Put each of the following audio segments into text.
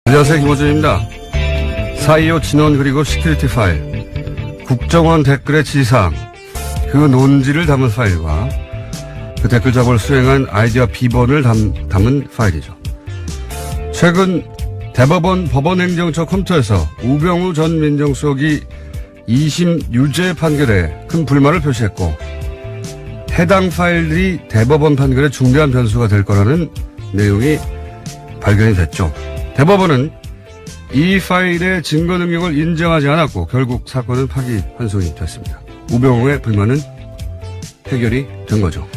안녕하세요, 김호준입니다. 4.25 진원 그리고 시큐리티 파일, 국정원 댓글의 지상, 그 논지를 담은 파일과 그 댓글 작업을 수행한 아이디어 비번을 담은 파일이죠. 최근 대법원 법원행정처 컴퓨터에서 우병우 전 민정수석이 2심 유죄 판결에 큰 불만을 표시했고, 해당 파일이 대법원 판결에 중대한 변수가 될 거라는 내용이 발견이 됐죠. 대법원은 이 파일의 증거 능력을 인정하지 않았고 결국 사건은 파기환송이 됐습니다. 우병우의 불만은 해결이 된 거죠.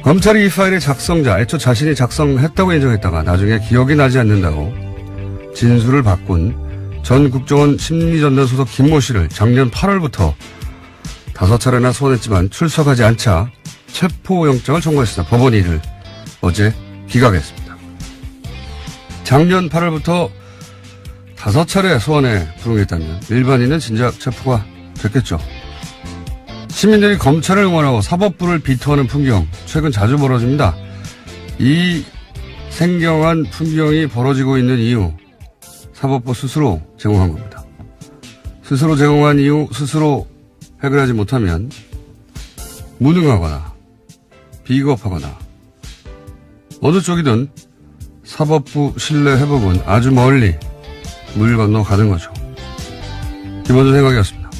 검찰이 이 파일의 작성자, 애초 자신이 작성했다고 인정했다가 나중에 기억이 나지 않는다고 진술을 바꾼 전 국정원 심리전단 소속 김모 씨를 작년 8월부터 5차례나 소환했지만 출석하지 않자 체포영장을 청구했습니다. 법원이 이를 어제 기각했습니다. 작년 8월부터 5차례 소환에 불응했다면 일반인은 진작 체포가 됐겠죠. 시민들이 검찰을 응원하고 사법부를 비토하는 풍경 최근 자주 벌어집니다. 이 생경한 풍경이 벌어지고 있는 이유, 사법부 스스로 제공한 겁니다. 스스로 제공한 이유 스스로 해결하지 못하면 무능하거나 비겁하거나 어느 쪽이든 사법부 신뢰 회복은 아주 멀리 물 건너 가는 거죠. 김원준 생각이었습니다.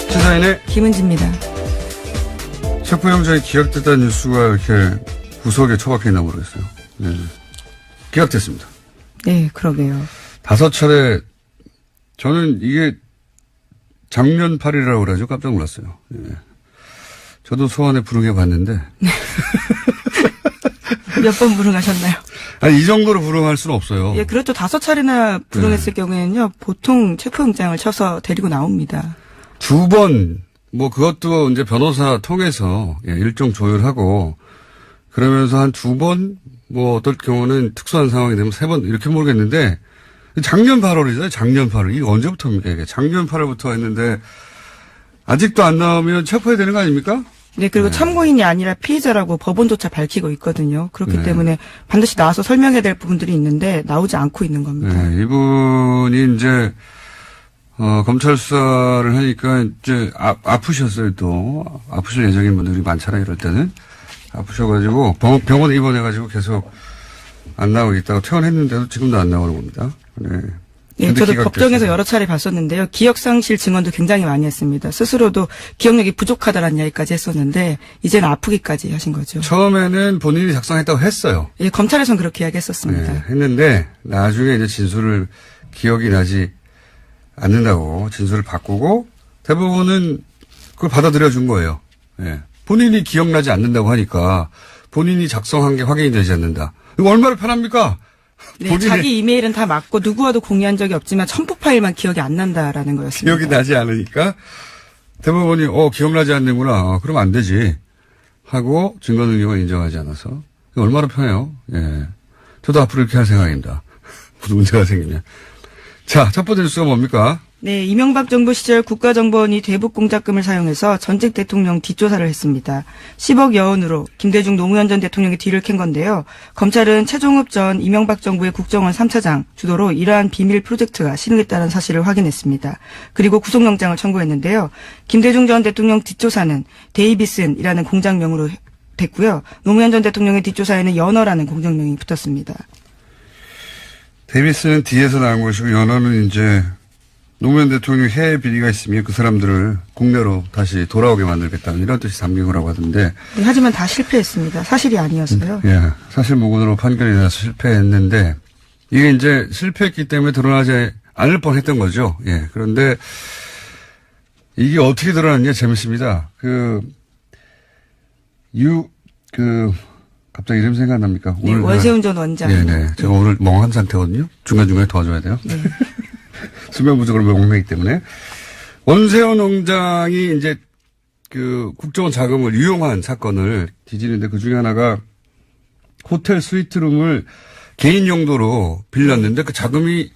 시사인의 김은지입니다. 체포영장이 기각됐다는 뉴스가 이렇게 구석에 처박혀 있나 모르겠어요. 네. 기각됐습니다. 네, 그러게요. 5차례, 저는 이게 작년 8일이라고 그러죠. 깜짝 놀랐어요. 예. 저도 소환에 불응해 봤는데. 몇 번 불응하셨나요? 아니, 이 정도로 불응할 수는 없어요. 예, 그렇죠. 5차례나 불응했을 경우에는요, 보통 체포영장을 쳐서 데리고 나옵니다. 2번, 뭐, 그것도 이제 변호사 통해서, 예, 일정 조율하고, 그러면서 한 2번, 뭐, 어떨 경우는 특수한 상황이 되면 3번, 이렇게 모르겠는데, 작년 8월이잖아요. 작년 8월. 이게 언제부터입니까? 이게 작년 8월부터 했는데, 아직도 안 나오면 체포해야 되는 거 아닙니까? 네, 그리고 참고인이 아니라 피의자라고 법원조차 밝히고 있거든요. 그렇기 때문에 반드시 나와서 설명해야 될 부분들이 있는데, 나오지 않고 있는 겁니다. 네, 이분이 이제, 검찰 수사를 하니까 이제 아프셨어요 또. 아프실 예정인 분들이 많잖아요 이럴 때는. 아프셔가지고 병원에 입원해가지고 계속 안 나오고 있다가 퇴원했는데도 지금도 안 나오는 겁니다. 네. 예, 저도 법정에서 여러 차례 봤었는데요. 기억상실 증언도 굉장히 많이 했습니다. 스스로도 기억력이 부족하다라는 이야기까지 했었는데 이제는 아프기까지 하신 거죠. 처음에는 본인이 작성했다고 했어요. 예, 검찰에서는 그렇게 이야기했었습니다. 네, 했는데 나중에 이제 진술을 기억이 나지 않는다고 진술을 바꾸고 대부분은 그걸 받아들여 준 거예요. 예. 본인이 기억나지 않는다고 하니까 본인이 작성한 게 확인이 되지 않는다. 이거 얼마나 편합니까? 네, 자기 이메일은 다 맞고 누구와도 공유한 적이 없지만 첨부 파일만 기억이 안 난다라는 거였습니다. 기억이 나지 않으니까 대부분이 기억나지 않는구나. 그러면 안 되지 하고 증거 능력을 인정하지 않아서 이거 얼마나 편해요. 예. 저도 앞으로 이렇게 할 생각입니다. 무슨 문제가 생기면. 자, 첫 번째 뉴스가 뭡니까? 네, 이명박 정부 시절 국가정보원이 대북공작금을 사용해서 전직 대통령 뒷조사를 했습니다. 10억 여원으로 김대중 노무현 전 대통령의 뒤를 캔 건데요. 검찰은 최종업 전 이명박 정부의 국정원 3차장 주도로 이러한 비밀 프로젝트가 실행됐다는 사실을 확인했습니다. 그리고 구속영장을 청구했는데요. 김대중 전 대통령 뒷조사는 데이비슨이라는 공장명으로 됐고요. 노무현 전 대통령의 뒷조사에는 연어라는 공장명이 붙었습니다. 데이비스는 뒤에서 나온 것이고 연어는 이제 노무현 대통령 해외 비리가 있으면 그 사람들을 국내로 다시 돌아오게 만들겠다는 이런 뜻이 담긴 거라고 하던데. 네, 하지만 다 실패했습니다. 사실이 아니었어요. 예, 사실 무근으로 판결이 나서 실패했는데 이게 이제 실패했기 때문에 드러나지 않을 뻔했던 거죠. 예, 그런데 이게 어떻게 드러났냐 재밌습니다. 갑자기 이름 생각납니까? 네, 원세훈 전 원장. 네네. 제가 오늘 멍한 상태거든요. 중간중간에 도와줘야 돼요. 네. 수면 부족으로 멍하기 때문에. 원세훈 원장이 이제 국정원 자금을 유용한 사건을 뒤지는데 그 중에 하나가 호텔 스위트룸을 개인 용도로 빌렸는데 그 자금이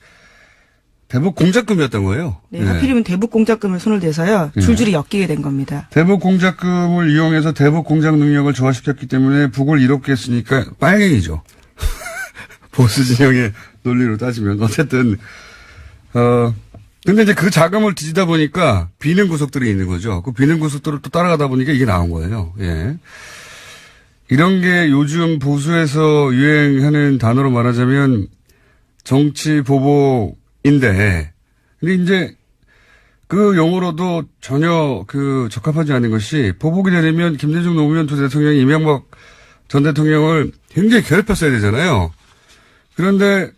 대북 공작금이었던 거예요. 네, 하필이면 대북 공작금을 손을 대서요. 줄줄이 엮이게 된 겁니다. 대북 공작금을 이용해서 대북 공작 능력을 조화시켰기 때문에 북을 이롭게 했으니까 빨갱이죠. 보수 진영의 논리로 따지면 어쨌든 근데 이제 그 자금을 뒤지다 보니까 비는 구석들이 있는 거죠. 그 비는 구석들을 또 따라가다 보니까 이게 나온 거예요. 예. 이런 게 요즘 보수에서 유행하는 단어로 말하자면 정치 보복인데, 근데 이제 그 용어로도 전혀 적합하지 않은 것이 보복이 되려면 김대중 노무현 두 대통령이 이명박 전 대통령을 굉장히 괴롭혔어야 되잖아요. 그런데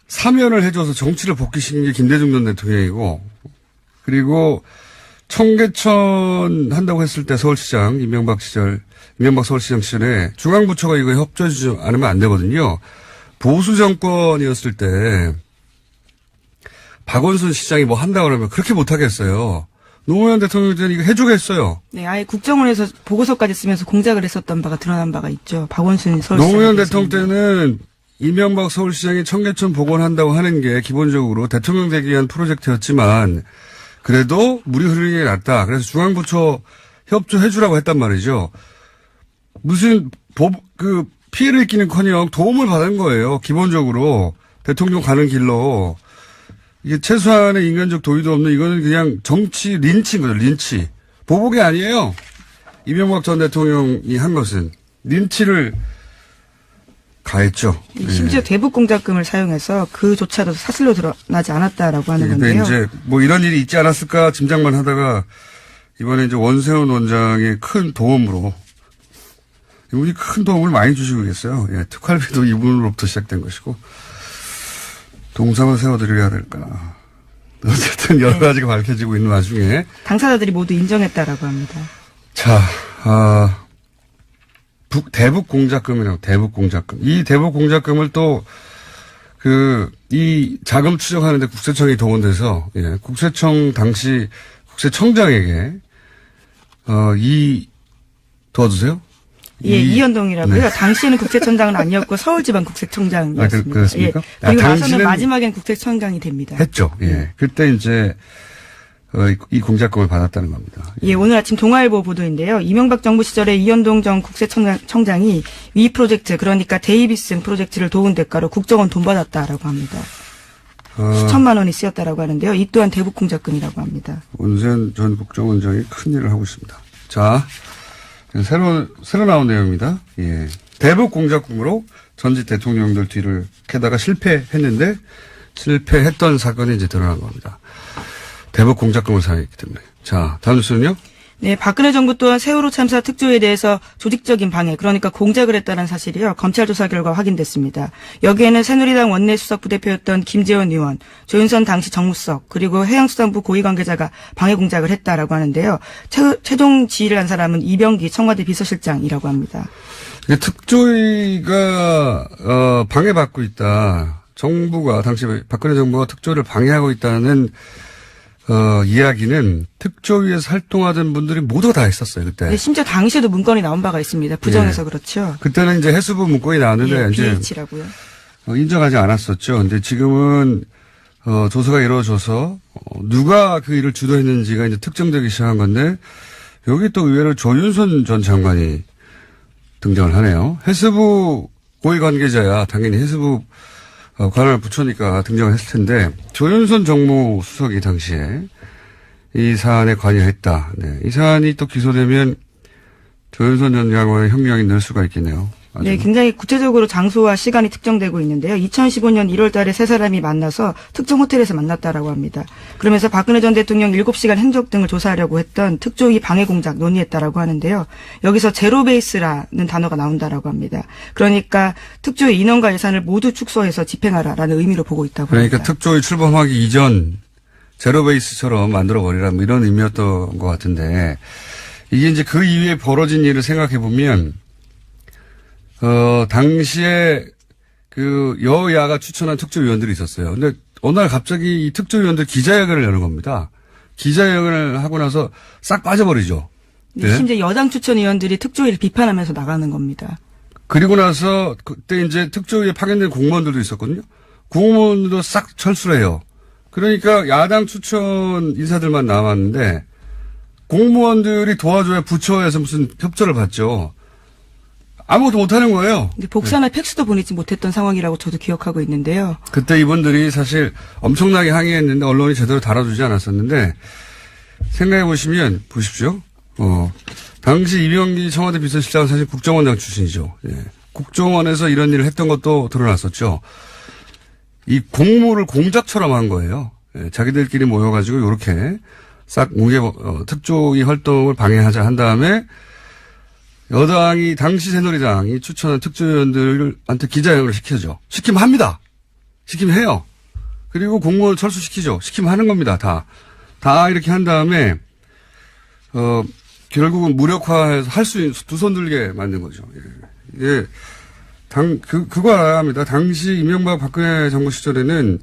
사면을 해줘서 정치를 복귀시킨 게 김대중 전 대통령이고, 그리고 청계천 한다고 했을 때 서울시장, 이명박 서울시장 시절에 중앙부처가 이거 협조해주지 않으면 안 되거든요. 보수 정권이었을 때 박원순 시장이 뭐 한다고 그러면 그렇게 못하겠어요. 노무현 대통령이 이거 해주겠어요. 네, 아예 국정원에서 보고서까지 쓰면서 공작을 했었던 바가 드러난 바가 있죠. 박원순 서울시장. 노무현 대통령 때는 이명박 서울시장이 청계천 복원한다고 하는 게 기본적으로 대통령 되기 위한 프로젝트였지만 그래도 물이 흐르는 게 낫다. 그래서 중앙부처 협조해주라고 했단 말이죠. 무슨 피해를 입기는커녕 도움을 받은 거예요. 기본적으로 대통령 가는 길로. 이게 최소한의 인간적 도의도 없는 이거는 그냥 정치 린치인 거죠. 린치. 보복이 아니에요. 이명박 전 대통령이 한 것은 린치를 가했죠. 심지어 대북 공작금을 사용해서 그조차도 사실로 드러나지 않았다라고 하는 건데요. 근데 이제 뭐 이런 일이 있지 않았을까 짐작만 하다가 이번에 이제 원세훈 원장의 큰 도움으로 이분이 큰 도움을 많이 주시고 계세요. 예, 특활비도 이분으로부터 시작된 것이고 동상을 세워드려야 될까. 어쨌든 여러 가지가 밝혀지고 있는 와중에 당사자들이 모두 인정했다라고 합니다. 자, 대북 공작금이라고 대북 공작금. 이 대북 공작금을 또 이 자금 추적하는데 국세청이 동원돼서 국세청 당시 국세청장에게 도와주세요. 예, 이현동이라고요. 네. 당시에는 국세청장은 아니었고 서울지방국세청장이었습니다. 그렇습니까? 예. 그리고 나서는 마지막엔 국세청장이 됩니다. 했죠. 예. 그때 이제 이 공작금을 받았다는 겁니다. 예, 오늘 아침 동아일보 보도인데요. 이명박 정부 시절에 이현동 전 국세청장이 위 프로젝트, 그러니까 데이비슨 프로젝트를 도운 대가로 국정원 돈 받았다라고 합니다. 수천만 원이 쓰였다라고 하는데요. 이 또한 대북 공작금이라고 합니다. 원세훈 전 국정원장이 큰 일을 하고 있습니다. 자, 새로 나온 내용입니다. 예. 대북 공작금으로 전직 대통령들 뒤를 캐다가 실패했는데 실패했던 사건이 이제 드러난 겁니다. 대북 공작금을 사용했기 때문에. 자, 다음 뉴스는요? 네, 박근혜 정부 또한 세월호 참사 특조위에 대해서 조직적인 방해, 그러니까 공작을 했다는 사실이요. 검찰 조사 결과 확인됐습니다. 여기에는 새누리당 원내 수석 부대표였던 김재원 의원, 조윤선 당시 정무수석, 그리고 해양수산부 고위 관계자가 방해 공작을 했다라고 하는데요. 최종 지휘를 한 사람은 이병기 청와대 비서실장이라고 합니다. 특조위가 방해받고 있다. 정부가 당시 박근혜 정부가 특조위를 방해하고 있다는 이야기는 특조위에서 활동하던 분들이 모두 다 했었어요, 그때. 네, 심지어 당시에도 문건이 나온 바가 있습니다. 부정해서 그렇죠. 그때는 이제 해수부 문건이 나왔는데, BH라고요. 인정하지 않았었죠. 근데 지금은, 조사가 이루어져서, 누가 그 일을 주도했는지가 이제 특정되기 시작한 건데, 여기 또 의외로 조윤선 전 장관이 등장을 하네요. 해수부 고위 관계자야, 당연히 해수부 관할 부처니까 등장을 했을 텐데, 조윤선 정무수석이 당시에 이 사안에 관여했다. 네. 이 사안이 또 기소되면 조윤선 전 장관의 형량이 늘 수가 있겠네요. 아주. 네, 굉장히 구체적으로 장소와 시간이 특정되고 있는데요. 2015년 1월 달에 세 사람이 만나서 특정 호텔에서 만났다라고 합니다. 그러면서 박근혜 전 대통령 7시간 행적 등을 조사하려고 했던 특조위 방해 공작 논의했다라고 하는데요. 여기서 제로베이스라는 단어가 나온다라고 합니다. 그러니까 특조위 인원과 예산을 모두 축소해서 집행하라라는 의미로 보고 있다고 그러니까 합니다. 특조위 출범하기 이전 제로베이스처럼 만들어버리라 뭐 이런 의미였던 것 같은데 이게 이제 그 이후에 벌어진 일을 생각해 보면 당시에 그 여야가 추천한 특조위원들이 있었어요. 근데 어느 날 갑자기 이 특조위원들 기자회견을 여는 겁니다. 기자회견을 하고 나서 싹 빠져버리죠. 네. 심지어 여당 추천 의원들이 특조위를 비판하면서 나가는 겁니다. 그리고 나서 그때 이제 특조위에 파견된 공무원들도 있었거든요. 공무원도 싹 철수를 해요. 그러니까 야당 추천 인사들만 남았는데 공무원들이 도와줘야 부처에서 무슨 협조를 받죠. 아무것도 못하는 거예요. 근데 복사나 팩스도 보내지 못했던 상황이라고 저도 기억하고 있는데요. 그때 이분들이 사실 엄청나게 항의했는데 언론이 제대로 다뤄주지 않았었는데 생각해 보시면 보십시오. 당시 이병기 청와대 비서실장은 사실 국정원장 출신이죠. 예. 국정원에서 이런 일을 했던 것도 드러났었죠. 이 공무를 공작처럼 한 거예요. 예. 자기들끼리 모여가지고 이렇게 싹 특조위 활동을 방해하자 한 다음에 여당이 당시 새누리당이 추천한 특조위원들한테 기자회견을 시켜줘. 시키면 합니다. 시키면 해요. 그리고 공무원 철수시키죠. 시키면 하는 겁니다. 다 이렇게 한 다음에 결국은 무력화해서 할 수 있는 두 손 들게 만든 거죠. 예. 그거 알아야 합니다. 당시 이명박 박근혜 정부 시절에는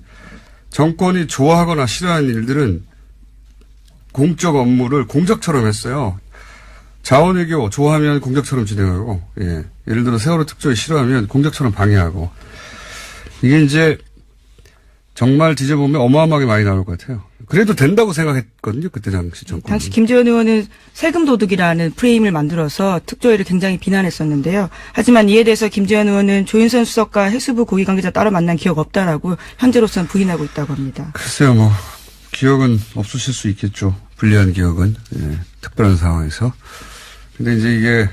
정권이 좋아하거나 싫어하는 일들은 공적 업무를 공작처럼 했어요. 자원외교 좋아하면 공작처럼 진행하고, 예. 예를 들어 세월호 특조위 싫어하면 공작처럼 방해하고. 이게 이제 정말 뒤져보면 어마어마하게 많이 나올 것 같아요. 그래도 된다고 생각했거든요. 그때 당시 정권. 당시 김재원 의원은 세금 도둑이라는 프레임을 만들어서 특조위를 굉장히 비난했었는데요. 하지만 이에 대해서 김재원 의원은 조윤선 수석과 해수부 고위 관계자 따로 만난 기억 없다라고 현재로서는 부인하고 있다고 합니다. 글쎄요, 기억은 없으실 수 있겠죠. 불리한 기억은. 예, 특별한 상황에서. 근데 이제 이게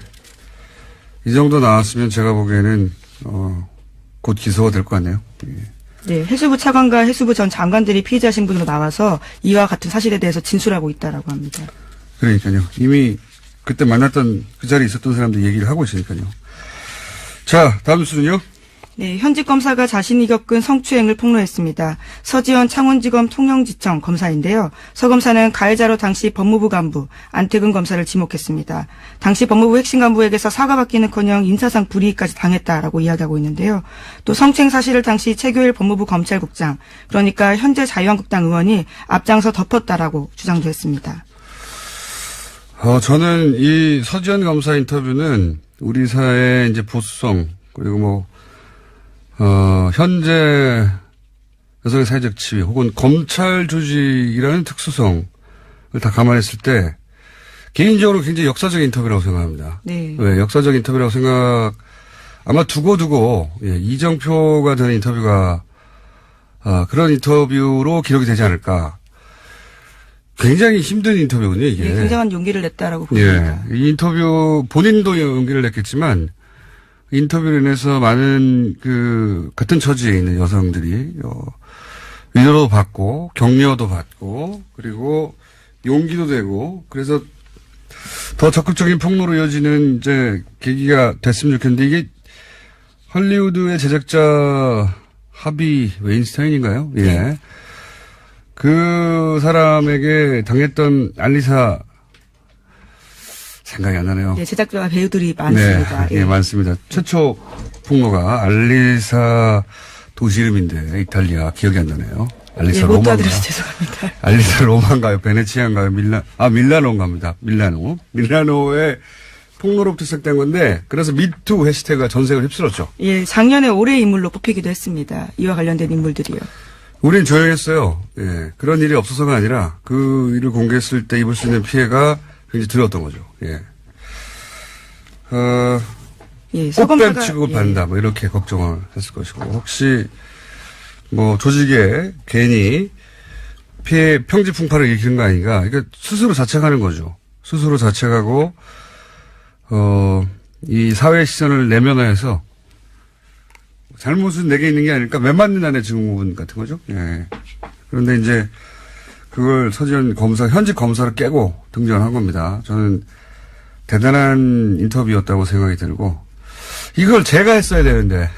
이 정도 나왔으면 제가 보기에는 곧 기소가 될 것 같네요. 예. 네, 해수부 차관과 해수부 전 장관들이 피의자 신분으로 나와서 이와 같은 사실에 대해서 진술하고 있다라고 합니다. 그러니까요. 이미 그때 만났던 그 자리에 있었던 사람들 얘기를 하고 있으니까요. 자, 다음 뉴스는요. 네, 현직 검사가 자신이 겪은 성추행을 폭로했습니다. 서지현 창원지검 통영지청 검사인데요. 서 검사는 가해자로 당시 법무부 간부 안태근 검사를 지목했습니다. 당시 법무부 핵심 간부에게서 사과받기는커녕 인사상 불이익까지 당했다라고 이야기하고 있는데요. 또 성추행 사실을 당시 최교일 법무부 검찰국장, 그러니까 현재 자유한국당 의원이 앞장서 덮었다라고 주장도 했습니다. 저는 이 서지현 검사 인터뷰는 우리 사회의 이제 보수성 그리고 현재 여성의 사회적 지위 혹은 검찰 조직이라는 특수성을 다 감안했을 때 개인적으로 굉장히 역사적 인터뷰라고 생각합니다. 네. 왜 역사적 인터뷰라고 아마 두고 이정표가 되는 인터뷰가 그런 인터뷰로 기록이 되지 않을까. 굉장히 힘든 인터뷰군요, 이게. 네, 굉장한 용기를 냈다라고 봅니다. 이 인터뷰 본인도 용기를 냈겠지만 인터뷰로 인해서 많은 같은 처지에 있는 여성들이 위로도 받고 격려도 받고 그리고 용기도 되고 그래서 더 적극적인 폭로로 이어지는 이제 계기가 됐으면 좋겠는데 이게 헐리우드의 제작자 하비 웨인스타인인가요? 예. 네. 그 사람에게 당했던 알리사 생각이 안 나네요. 네, 제작자와 배우들이 많습니다. 네, 많습니다. 최초 폭로가 알리사 도시 이름인데 이탈리아 기억이 안 나네요. 알리사 못 로마인가? 알아들어서 죄송합니다. 알리사 로마인가요? 베네치아인가요? 밀라노인가입니다. 밀라노의 폭로로부터 시작된 건데 그래서 미투 해시태그가 전 세계를 휩쓸었죠. 예, 작년에 올해의 인물로 뽑히기도 했습니다. 이와 관련된 인물들이요. 우린 조용했어요. 예, 그런 일이 없어서가 아니라 그 일을 공개했을 때 입을 수 있는 피해가 굉장히 두려웠던 거죠. 예. 꽃뱀 취급을 받는다, 이렇게 걱정을 했을 것이고, 혹시, 조직에 괜히 평지 풍파를 일으키는 거 아닌가, 그러니까 스스로 자책하는 거죠. 스스로 자책하고, 이 사회 시선을 내면화해서, 잘못은 내게 있는 게 아닐까, 매 맞는 안에 증후군 같은 거죠. 예. 그런데 이제, 그걸 서지현 검사, 현직 검사를 깨고 등장을 한 겁니다. 저는 대단한 인터뷰였다고 생각이 들고, 이걸 제가 했어야 되는데.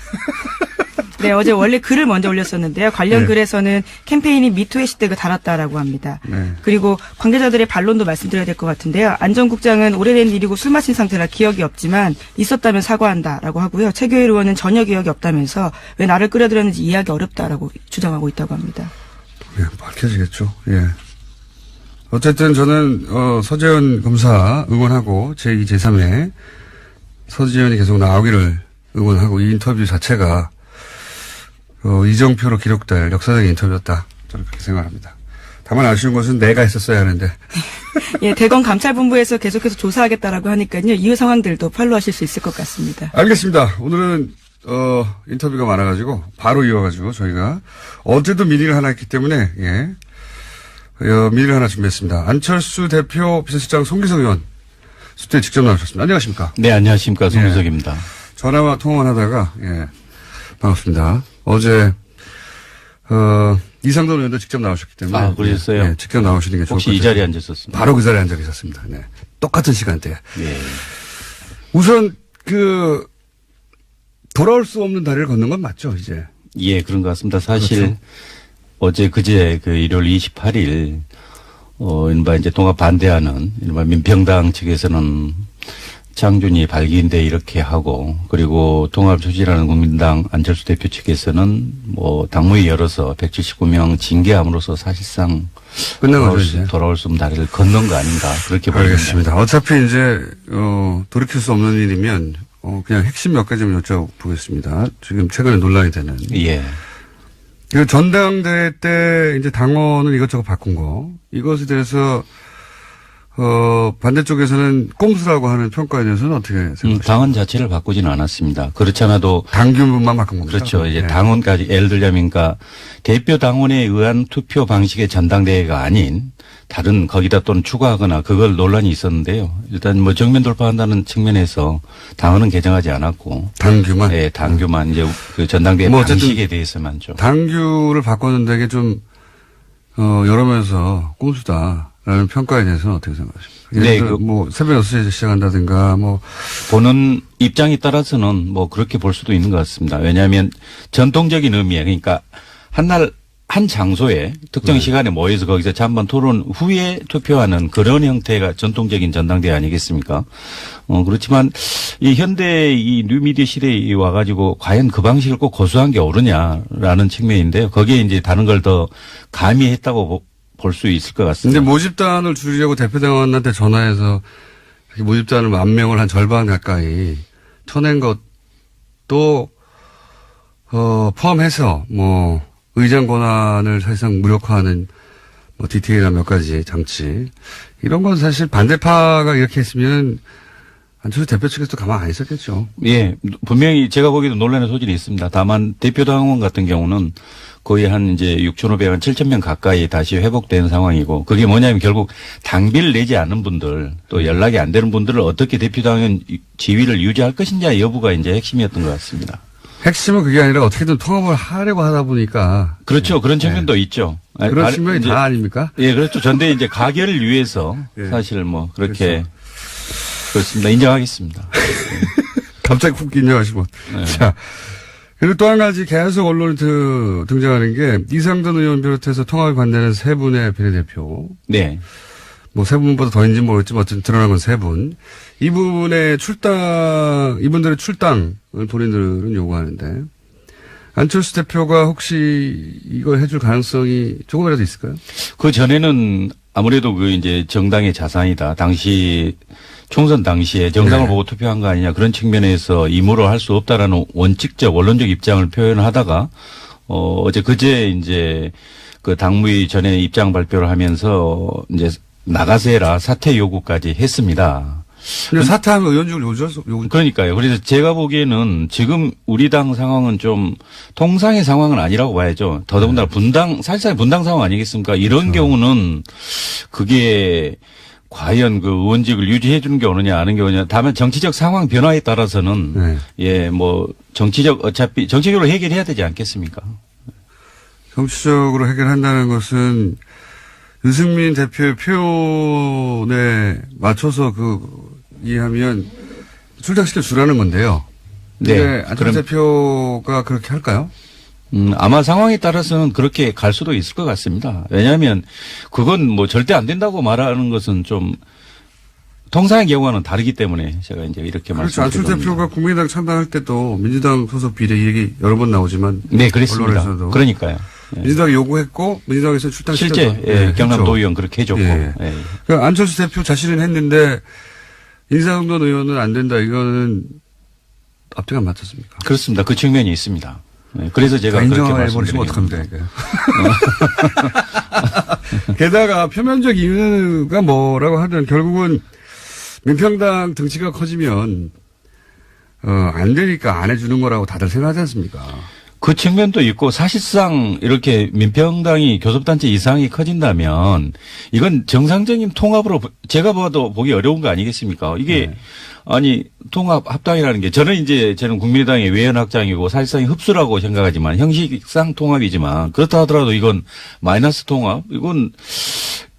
네, 어제 원래 글을 먼저 올렸었는데요. 관련 글에서는 캠페인이 미투 해시태그 달았다라고 합니다. 네. 그리고 관계자들의 반론도 말씀드려야 될 것 같은데요. 안 전 국장은 오래된 일이고 술 마신 상태라 기억이 없지만 있었다면 사과한다라고 하고요. 최교일 의원은 전혀 기억이 없다면서 왜 나를 끌어들였는지 이해하기 어렵다라고 주장하고 있다고 합니다. 예, 밝혀지겠죠. 예. 어쨌든 저는, 서지현 검사 응원하고, 제2, 제3회 서지현이 계속 나오기를 응원하고, 이 인터뷰 자체가, 이정표로 기록될 역사적인 인터뷰였다. 저는 그렇게 생각합니다. 다만 아쉬운 것은 내가 했었어야 하는데. 예, 대검 감찰본부에서 계속해서 조사하겠다라고 하니까요. 이후 상황들도 팔로우하실 수 있을 것 같습니다. 알겠습니다. 오늘은 인터뷰가 많아가지고 바로 이어가지고 저희가 어제도 미니를 하나 했기 때문에 미니를 하나 준비했습니다. 안철수 대표 비서실장 송기석 의원 수트에 직접 나오셨습니다. 안녕하십니까? 네, 안녕하십니까. 송기석입니다. 전화와 통화만 하다가 반갑습니다. 어제 이상돈 의원도 직접 나오셨기 때문에. 아, 그러셨어요? 네, 직접 나오시는 게 좋을 것 혹시 같아요. 이 자리에 앉으셨습니다. 바로 그 자리에 앉아 계셨습니다. 네. 똑같은 시간대에. 네. 우선 돌아올 수 없는 다리를 걷는 건 맞죠, 이제? 예, 그런 것 같습니다. 사실 그렇죠. 어제 그제 일월 28일 이른바 이제 통합 반대하는 이른바 민평당 측에서는 장준이 발기인데 이렇게 하고 그리고 통합 추진하는 국민당 안철수 대표 측에서는 당무위 열어서 179명 징계함으로써 사실상 끝난 거죠, 이제. 돌아올 수 없는 다리를 걷는 거 아닌가 그렇게 보입니다. 알겠습니다. 어차피 이제 돌이킬 수 없는 일이면 그냥 핵심 몇 가지만 여쭤보겠습니다. 지금 최근에 논란이 되는. 예. 그 전당대회 때 이제 당원을 이것저것 바꾼 거 이것에 대해서 반대쪽에서는 꼼수라고 하는 평가에 대해서는 어떻게 생각하십니까? 당원 자체를 바꾸지는 않았습니다. 그렇지 않아도 당규문만 바꾼 겁니다. 그렇죠. 이제 당원까지 예를 들자면 그러니까 대표 당원에 의한 투표 방식의 전당대회가 아닌 다른 거기다 또는 추가하거나 그걸 논란이 있었는데요. 일단 정면 돌파한다는 측면에서 당원은 개정하지 않았고 당규만. 네, 당규만 이제 그 전당대회 방식에 대해서만 좀 당규를 바꿨는데 이게 좀 여러 면에서 꼼수다라는 평가에 대해서는 어떻게 생각하십니까? 네, 새벽 6시에 시작한다든가 보는 입장에 따라서는 그렇게 볼 수도 있는 것 같습니다. 왜냐하면 전통적인 의미에 그러니까 한 장소에 특정 시간에 모여서 거기서 잠깐 토론 후에 투표하는 그런 형태가 전통적인 전당대회 아니겠습니까? 그렇지만 이 현대 이 뉴미디어 시대에 와가지고 과연 그 방식을 꼭 고수한 게 옳으냐라는 측면인데요. 거기에 이제 다른 걸 더 가미했다고 볼 수 있을 것 같습니다. 근데 모집단을 줄이려고 대표당원한테 전화해서 모집단을 10,000명을 한 절반 가까이 쳐낸 것도 포함해서 의장 권한을 사실상 무력화하는 디테일한 몇 가지 장치 이런 건 사실 반대파가 이렇게 했으면 안철수 대표 측에서도 가만 안 있었겠죠. 예, 분명히 제가 보기에도 논란의 소질이 있습니다. 다만 대표당원 같은 경우는 거의 한 이제 6,500원, 7,000명 가까이 다시 회복된 상황이고 그게 뭐냐면 결국 당비를 내지 않는 분들 또 연락이 안 되는 분들을 어떻게 대표당원 지위를 유지할 것이냐 여부가 이제 핵심이었던 것 같습니다. 핵심은 그게 아니라 어떻게든 통합을 하려고 하다 보니까. 그렇죠. 그런 측면도 있죠. 그런 측면이 다 아닙니까? 예, 그렇죠. 전대 이제 가결을 위해서 사실 그렇게 그렇죠. 그렇습니다. 인정하겠습니다. 갑자기 훅 인정하시고. 네. 자. 그리고 또 한 가지 계속 언론에 등장하는 게 이상돈 의원 비롯해서 통합에 반대하는 세 분의 비례대표. 네. 세 분보다 더인지 모르겠지만 어쨌든 드러난 건 세 분. 이분들의 출당을 본인들은 요구하는데 안철수 대표가 혹시 이걸 해줄 가능성이 조금이라도 있을까요? 그 전에는 아무래도 이제 정당의 자산이다. 당시 총선 당시에 정당을 보고 투표한 거 아니냐 그런 측면에서 임으로 할 수 없다라는 원칙적 원론적 입장을 표현하다가 어제 그제 이제 그 당무위 전에 입장 발표를 하면서 이제 나가세라 사퇴 요구까지 했습니다. 근데 사퇴하면 의원직을 그러니까요. 그래서 제가 보기에는 지금 우리 당 상황은 좀 통상의 상황은 아니라고 봐야죠. 더더군다나 사실상 분당 상황 아니겠습니까? 이런 경우는 그게 과연 그 의원직을 유지해 주는 게 오느냐 아는 게 오느냐. 다만 정치적 상황 변화에 따라서는 정치적으로 해결해야 되지 않겠습니까? 정치적으로 해결한다는 것은 유승민 대표의 표현에 맞춰서 이해하면 출당시켜 주라는 건데요. 네. 안철수 대표가 그렇게 할까요? 아마 상황에 따라서는 그렇게 갈 수도 있을 것 같습니다. 왜냐하면 그건 절대 안 된다고 말하는 것은 좀 통상의 경우와는 다르기 때문에 제가 이제 이렇게 말씀드립니다. 그렇죠. 안철수 대표가 국민의당 참당할 때도 민주당 소속 비례 이 얘기 여러 번 나오지만. 네, 그랬습니다. 언론에서도. 그러니까요. 민주당이 요구했고 민주당에서 출당시켰죠. 실제 경남도 의원 그렇게 해줬고. 그러니까 안철수 대표 자신은 했는데 인사동돈 의원은 안 된다. 이거는 앞뒤가 안 맞췄습니까? 그렇습니다. 그 측면이 있습니다. 네, 그래서 제가 그렇게 인정해버리시면 말씀드립니다. 어떡합니까, 이거. 게다가 표면적 이유가 뭐라고 하든 결국은 민평당 등치가 커지면, 안 되니까 안 해주는 거라고 다들 생각하지 않습니까? 그 측면도 있고 사실상 이렇게 민평당이 교섭단체 이상이 커진다면 이건 정상적인 통합으로 제가 봐도 보기 어려운 거 아니겠습니까? 이게 네. 아니 통합 합당이라는 게 저는 국민의당의 외연 확장이고 사실상 흡수라고 생각하지만 형식상 통합이지만 그렇다 하더라도 이건 마이너스 통합 이건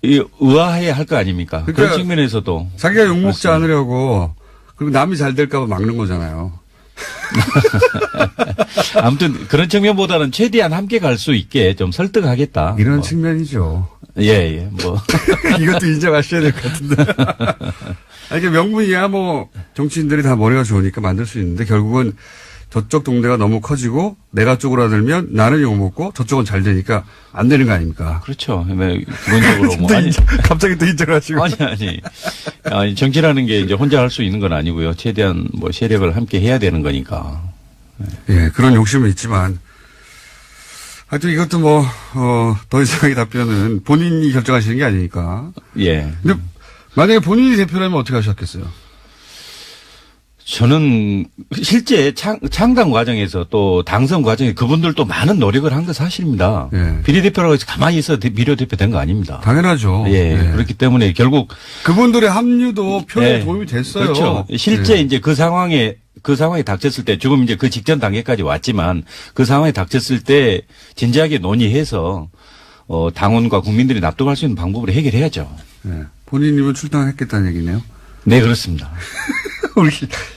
의아해야 할 거 아닙니까? 그러니까 그런 측면에서도 자기가 욕먹지 않으려고 그리고 남이 잘 될까 봐 막는 거잖아요. 아무튼 그런 측면보다는 최대한 함께 갈 수 있게 좀 설득하겠다. 이런 측면이죠. 예, 뭐. 이것도 인정하셔야 될 것 같은데. 아니, 이게 명분이야 뭐 정치인들이 다 머리가 좋으니까 만들 수 있는데 결국은 저쪽 동네가 너무 커지고 내가 쪼그라들면 나는 욕먹고 저쪽은 잘 되니까 안 되는 거 아닙니까? 그렇죠. 기본적으로 뭐. 갑자기 또 인정하시고. 아니, 정치라는 게 이제 혼자 할 수 있는 건 아니고요. 최대한 뭐 세력을 함께 해야 되는 거니까. 예, 그런 욕심은 있지만. 하여튼 이것도 뭐, 더 이상의 답변은 본인이 결정하시는 게 아니니까. 예. 근데 만약에 본인이 대표라면 어떻게 하셨겠어요? 저는 실제 창당 과정에서 또 당선 과정에 그분들도 많은 노력을 한 건 사실입니다. 예. 비례대표라고 해서 가만히 있어 비례대표 된 거 아닙니다. 당연하죠. 예. 예. 그렇기 때문에 결국 그분들의 합류도 표에 예. 도움이 됐어요. 그렇죠. 실제 예. 이제 그 상황에 닥쳤을 때 지금 이제 그 직전 단계까지 왔지만 그 상황에 닥쳤을 때 진지하게 논의해서 당원과 국민들이 납득할 수 있는 방법으로 해결해야죠. 예. 본인이면 출당했겠다는 얘기네요. 네, 그렇습니다. 우리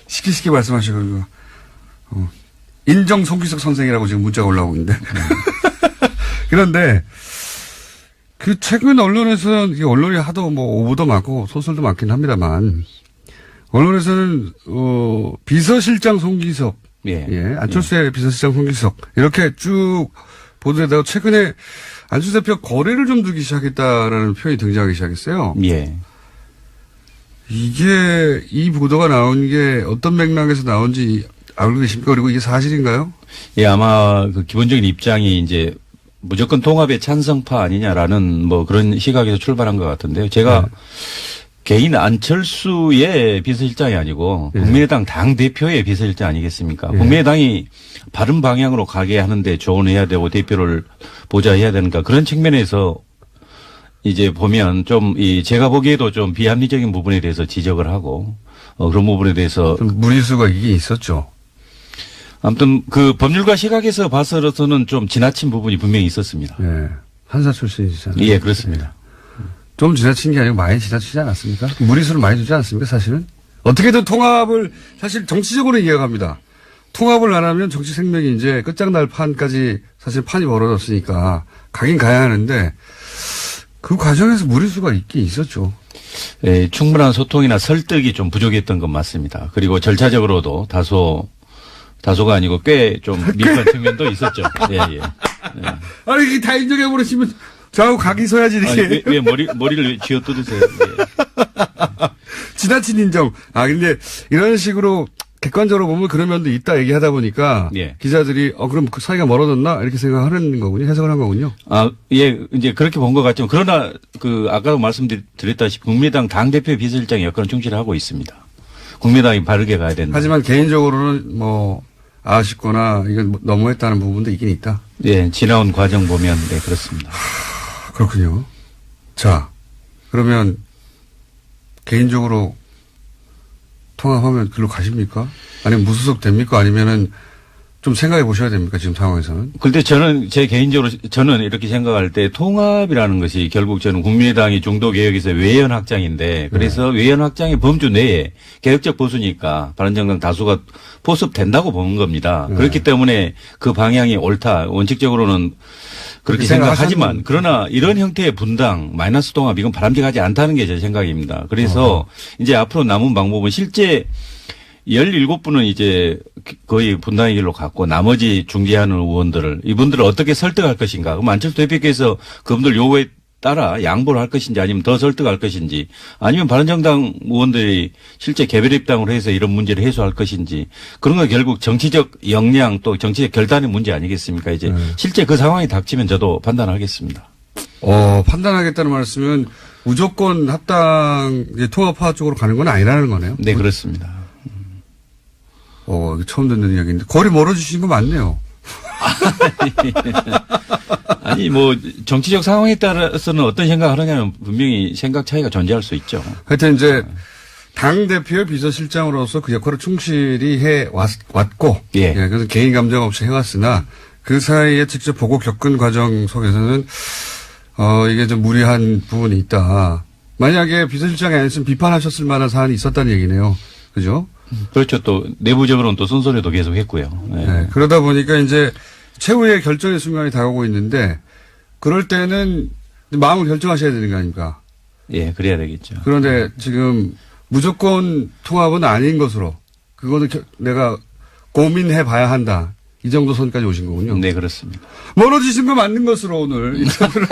쉽게 말씀하시고 인정 송기석 선생이라고 지금 문자가 올라오고 있는데 그런데 그 최근 언론에서는 언론이 하도 뭐 오보도 많고 소설도 많긴 합니다만 언론에서는 비서실장 송기석 안철수의 비서실장 송기석 이렇게 쭉 보도되다가 최근에 안철수 대표 거래를 좀 두기 시작했다라는 표현이 등장하기 시작했어요. 예. 이게 이 보도가 나온 게 어떤 맥락에서 나온지 알고 계십니까? 그리고 이게 사실인가요? 예, 아마 그 기본적인 입장이 이제 무조건 통합의 찬성파 아니냐라는 뭐 그런 시각에서 출발한 것 같은데요. 제가 개인 안철수의 비서실장이 아니고 국민의당 당대표의 비서실장 아니겠습니까? 국민의당이 바른 방향으로 가게 하는데 조언해야 되고 대표를 보좌해야 되는가 그런 측면에서 이제 보면 좀 제가 보기에도 좀 비합리적인 부분에 대해서 지적을 하고 그런 부분에 대해서 좀 무리수가 이게 있었죠. 아무튼 그 법률가 시각에서 봐서는 좀 지나친 부분이 분명히 있었습니다. 예. 판사 출신이시잖아요. 예, 그렇습니다. 좀 지나친 게 아니고 많이 지나치지 않았습니까? 무리수를 많이 두지 않았습니까, 사실은? 어떻게든 통합을 사실 정치적으로 이해갑니다. 통합을 안 하면 정치 생명이 이제 끝장날 판까지 사실 판이 벌어졌으니까 가긴 가야 하는데 그 과정에서 무리수가 있긴 있었죠. 예, 충분한 소통이나 설득이 좀 부족했던 건 맞습니다. 그리고 절차적으로도 다소가 아니고 꽤 좀 미흡한 측면도 있었죠. 예. 아니, 이게 다 인정해버리시면 저하고 각이 서야지, 이렇게. 아니, 왜 머리를 쥐어 뜯으세요? 예. 지나친 인정. 근데 이런 식으로 객관적으로 보면 그런 면도 있다 얘기하다 보니까 기자들이 그럼 그 사이가 멀어졌나 이렇게 생각하는 거군요. 해석을 한 거군요. 예, 이제 그렇게 본 것 같지만 그러나 아까도 말씀드렸다시피 국민의당 당대표 비서실장의 역할은 충실하고 있습니다. 국민의당이 바르게 가야 된다. 하지만 개인적으로는 뭐 아쉽거나 이건 너무했다는 부분도 있긴 있다. 예, 지나온 과정 보면 네, 그렇습니다. 그렇군요. 자, 그러면 개인적으로 통합하면 글로 가십니까? 아니면 무소속 됩니까? 아니면은 좀 생각해 보셔야 됩니까? 지금 상황에서는. 근데 저는 이렇게 생각할 때 통합이라는 것이 결국 저는 국민의당이 중도 개혁에서 외연 확장인데 그래서 외연 확장의 범주 내에 개혁적 보수니까 바른정당 다수가 포섭된다고 보는 겁니다. 그렇기 때문에 그 방향이 옳다. 원칙적으로는 그렇게 생각하지만 그러나 이런 형태의 분당 마이너스 통합 이건 바람직하지 않다는 게 제 생각입니다. 그래서 이제 앞으로 남은 방법은 실제 17분은 이제 거의 분당의 길로 갔고 나머지 중재하는 의원들을 이분들을 어떻게 설득할 것인가. 그럼 안철수 대표께서 그분들 요구에 따라 양보를 할 것인지 아니면 더 설득할 것인지 아니면 바른정당 의원들이 실제 개별 입당을 해서 이런 문제를 해소할 것인지 그런 건 결국 정치적 역량 또 정치적 결단의 문제 아니겠습니까? 이제 실제 그 상황이 닥치면 저도 판단하겠습니다. 판단하겠다는 말씀은 무조건 합당 통합화 쪽으로 가는 건 아니라는 거네요. 네, 그렇습니다. 이거 처음 듣는 이야기인데 거리 멀어지신 거 맞네요. 아니 뭐 정치적 상황에 따라서는 어떤 생각하느냐는 분명히 생각 차이가 존재할 수 있죠. 하여튼 이제 당 대표의 비서실장으로서 그 역할을 충실히 해 왔고, 예. 그래서 개인 감정 없이 해왔으나 그 사이에 직접 보고 겪은 과정 속에서는 이게 좀 무리한 부분이 있다. 만약에 비서실장이 아니었으면 비판하셨을 만한 사안이 있었다는 얘기네요. 그죠? 그렇죠. 또 내부적으로는 또 순서리도 계속 했고요. 네. 네, 그러다 보니까 이제 최후의 결정의 순간이 다가오고 있는데 그럴 때는 마음을 결정하셔야 되는 거 아닙니까? 예, 그래야 되겠죠. 그런데 지금 무조건 통합은 아닌 것으로 그거는 내가 고민해 봐야 한다. 이 정도 선까지 오신 거군요. 네, 그렇습니다. 멀어지신 거 맞는 것으로 오늘 인터뷰를.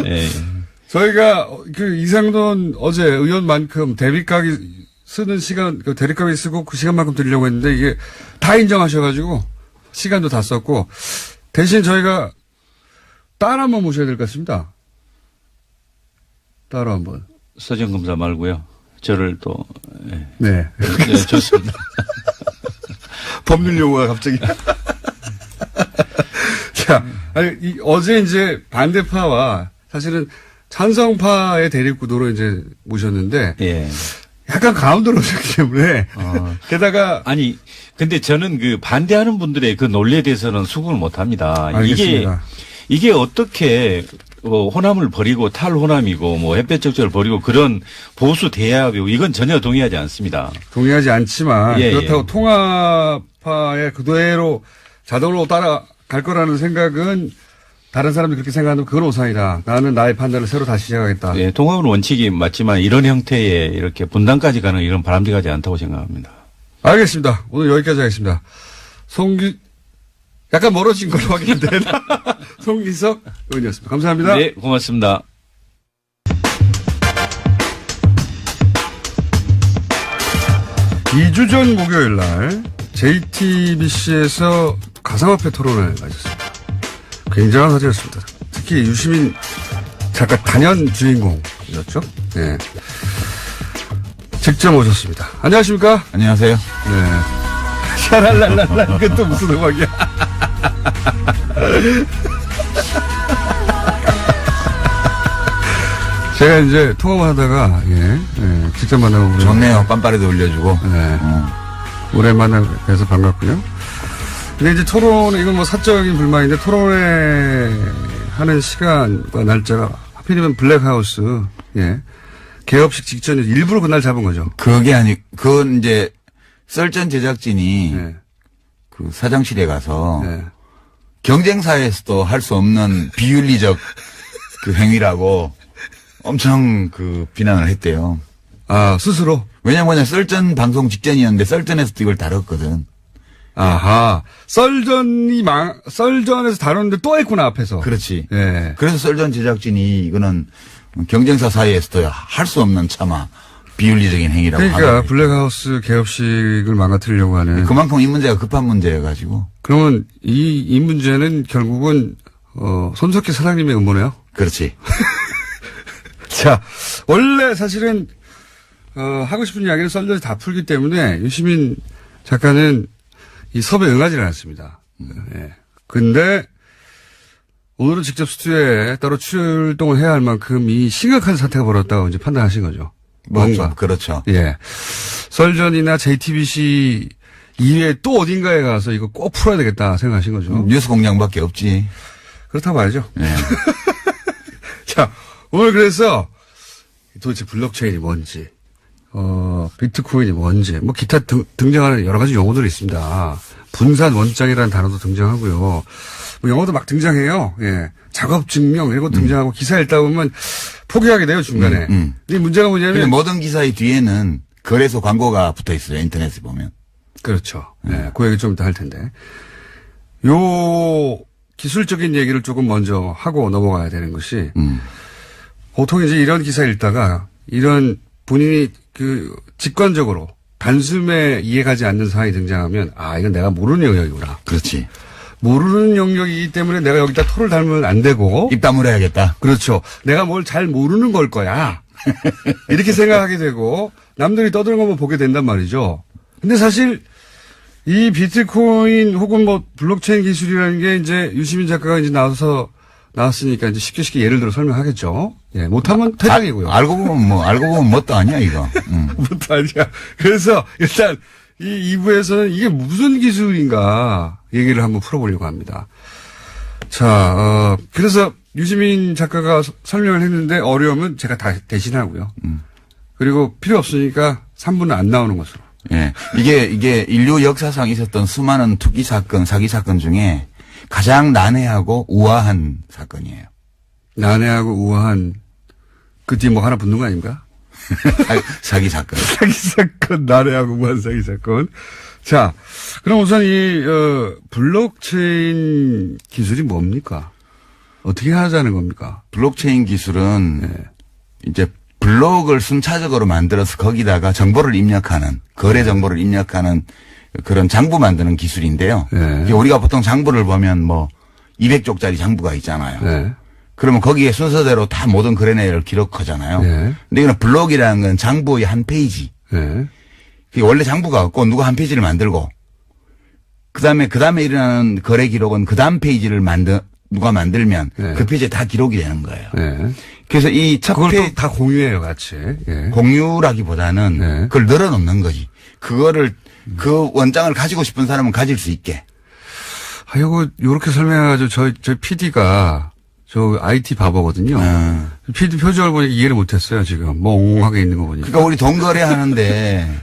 네. 저희가 그 이상돈 어제 의원만큼 대립각이 쓰는 시간, 그 대립각이 쓰고 그 시간만큼 드리려고 했는데 이게 다 인정하셔가지고 시간도 다 썼고 대신 저희가 딸 한번 모셔야 될 것 같습니다. 딸 한번. 서정검사 말고요. 저를 또. 네. 네. 네, 좋습니다. 법률 용어가 갑자기. 자, 아니, 어제 이제 반대파와 사실은 찬성파의 대립 구도로 이제 모셨는데. 예. 약간 가운데로 오셨기 때문에. 게다가. 아니, 근데 저는 그 반대하는 분들의 그 논리에 대해서는 수긍을 못 합니다. 알겠습니다. 이게 어떻게 호남을 버리고 탈호남이고 뭐 햇볕적절을 버리고 그런 보수 대합이고 이건 전혀 동의하지 않습니다. 동의하지 않지만 예, 그렇다고 예. 통합파의 그대로 자동으로 따라갈 거라는 생각은 다른 사람들이 그렇게 생각하면 그건 오산이다. 나는 나의 판단을 새로 다시 시작하겠다. 예, 통합은 원칙이 맞지만 이런 형태의 이렇게 분단까지 가는 이런 바람직하지 않다고 생각합니다. 알겠습니다. 오늘 여기까지 하겠습니다. 약간 멀어진 걸로 확인된 송기석 의원이었습니다. 감사합니다. 네, 고맙습니다. (2주) 전 목요일 날 JTBC에서 가상화폐 토론을 가졌습니다. 굉장한 화제였습니다. 특히 유시민 작가 단연 주인공이었죠. 네. 직접 오셨습니다. 안녕하십니까? 안녕하세요. 네. 샤랄랄랄라 이건 또 무슨 음악이야? 제가 이제 통화를 하다가 직접 만나고 좋네요. 빰빠레도 올려주고. 네. 오랜만에 뵈서 반갑고요. 근데 이제 토론 이건 뭐 사적인 불만인데 토론회 하는 시간과 날짜가 하필이면 블랙하우스 개업식 직전에 일부러 그날 잡은 거죠. 그건 이제 썰전 제작진이 네. 그 사장실에 가서 네. 경쟁사에서도 할 수 없는 비윤리적 그 행위라고 엄청 그 비난을 했대요. 아, 스스로? 왜냐면 썰전 방송 직전이었는데 썰전에서도 이걸 다뤘거든. 아하. 썰전에서 다뤘는데 또 했구나, 앞에서. 그렇지. 예. 그래서 썰전 제작진이 이거는 경쟁사 사이에서도 할 수 없는 차마 비윤리적인 행위라고 그러니까 하더라고요. 블랙하우스 개업식을 망가뜨리려고 하는. 그만큼 이 문제가 급한 문제여가지고. 그러면 이 문제는 결국은 손석희 사장님의 음모네요? 그렇지. 자, 원래 사실은 하고 싶은 이야기는 썰전이 다 풀기 때문에 유시민 작가는 이 섭외 응하지 않았습니다. 예. 근데 오늘은 직접 스튜디오에 따로 출동을 해야 할 만큼 이 심각한 사태가 벌어졌다고 이제 판단하신 거죠. 뭔가. 그렇죠. 예. 썰전이나 JTBC 이외에 또 어딘가에 가서 이거 꼭 풀어야 되겠다 생각하신 거죠. 뉴스 공장밖에 없지. 그렇다고 봐야죠. 네. 자, 오늘 그래서 도대체 블록체인이 뭔지, 비트코인이 뭔지, 뭐 기타 등장하는 여러 가지 용어들이 있습니다. 분산 원장이라는 단어도 등장하고요. 뭐 영어도 막 등장해요. 예. 작업 증명 이런 거 등장하고 기사 읽다 보면 포기하게 돼요, 중간에. 근데 문제가 뭐냐면. 근데 모든 기사의 뒤에는 거래소 광고가 붙어 있어요, 인터넷에 보면. 그렇죠. 네. 그 얘기 좀 이따 할 텐데. 기술적인 얘기를 조금 먼저 하고 넘어가야 되는 것이 보통 이제 이런 기사 읽다가 이런 본인이 그 직관적으로 단숨에 이해가지 않는 사항이 등장하면 아, 이건 내가 모르는 영역이구나. 그렇지. 모르는 영역이기 때문에 내가 여기다 토를 달면 안 되고. 입 다물어야겠다. 그렇죠. 내가 뭘 잘 모르는 걸 거야. 이렇게 생각하게 되고 남들이 떠드는 것만 보게 된단 말이죠. 근데 사실 이 비트코인 혹은 뭐 블록체인 기술이라는 게 이제 유시민 작가가 이제 나왔으니까 이제 쉽게 예를 들어 설명하겠죠. 예, 못하면 퇴장이고요. 알고 보면 뭣도 아니야, 이거. 뭣도 아니야. 그래서 일단 이 2부에서는 이게 무슨 기술인가 얘기를 한번 풀어보려고 합니다. 자, 그래서 유시민 작가가 설명을 했는데 어려우면 제가 다 대신하고요. 그리고 필요 없으니까 3부는 안 나오는 것으로. 예. 이게 인류 역사상 있었던 수많은 투기 사건, 사기 사건 중에 가장 난해하고 우아한 사건이에요. 난해하고 우아한 그 뒤에 뭐 하나 붙는 거 아닙니까? 사기 사건. 사기 사건, 난해하고 우아한 사기 사건. 자, 그럼 우선 이 블록체인 기술이 뭡니까? 어떻게 하자는 겁니까? 블록체인 기술은 이제 블록을 순차적으로 만들어서 거기다가 정보를 입력하는, 거래 정보를 입력하는 그런 장부 만드는 기술인데요. 네. 우리가 보통 장부를 보면 뭐 200쪽짜리 장부가 있잖아요. 네. 그러면 거기에 순서대로 다 모든 거래 내역을 기록하잖아요. 네. 근데 이거는 블록이라는 건 장부의 한 페이지. 네. 원래 장부가 없고 누가 한 페이지를 만들고 그다음에 일어나는 거래 기록은 그 다음 페이지를 누가 만들면 네. 그 페이지에 다 기록이 되는 거예요. 네. 그래서 이 첫 그걸 페이지 또 다 공유해요, 같이. 예. 공유라기보다는 네. 그걸 늘어놓는 거지. 그거를 그 원장을 가지고 싶은 사람은 가질 수 있게. 아, 요렇게 설명해가지고 저희 PD가 저 IT 바보거든요. PD 표정을 보니까 이해를 못했어요, 지금. 멍하게 있는 거 보니까. 그러니까 우리 돈 거래하는데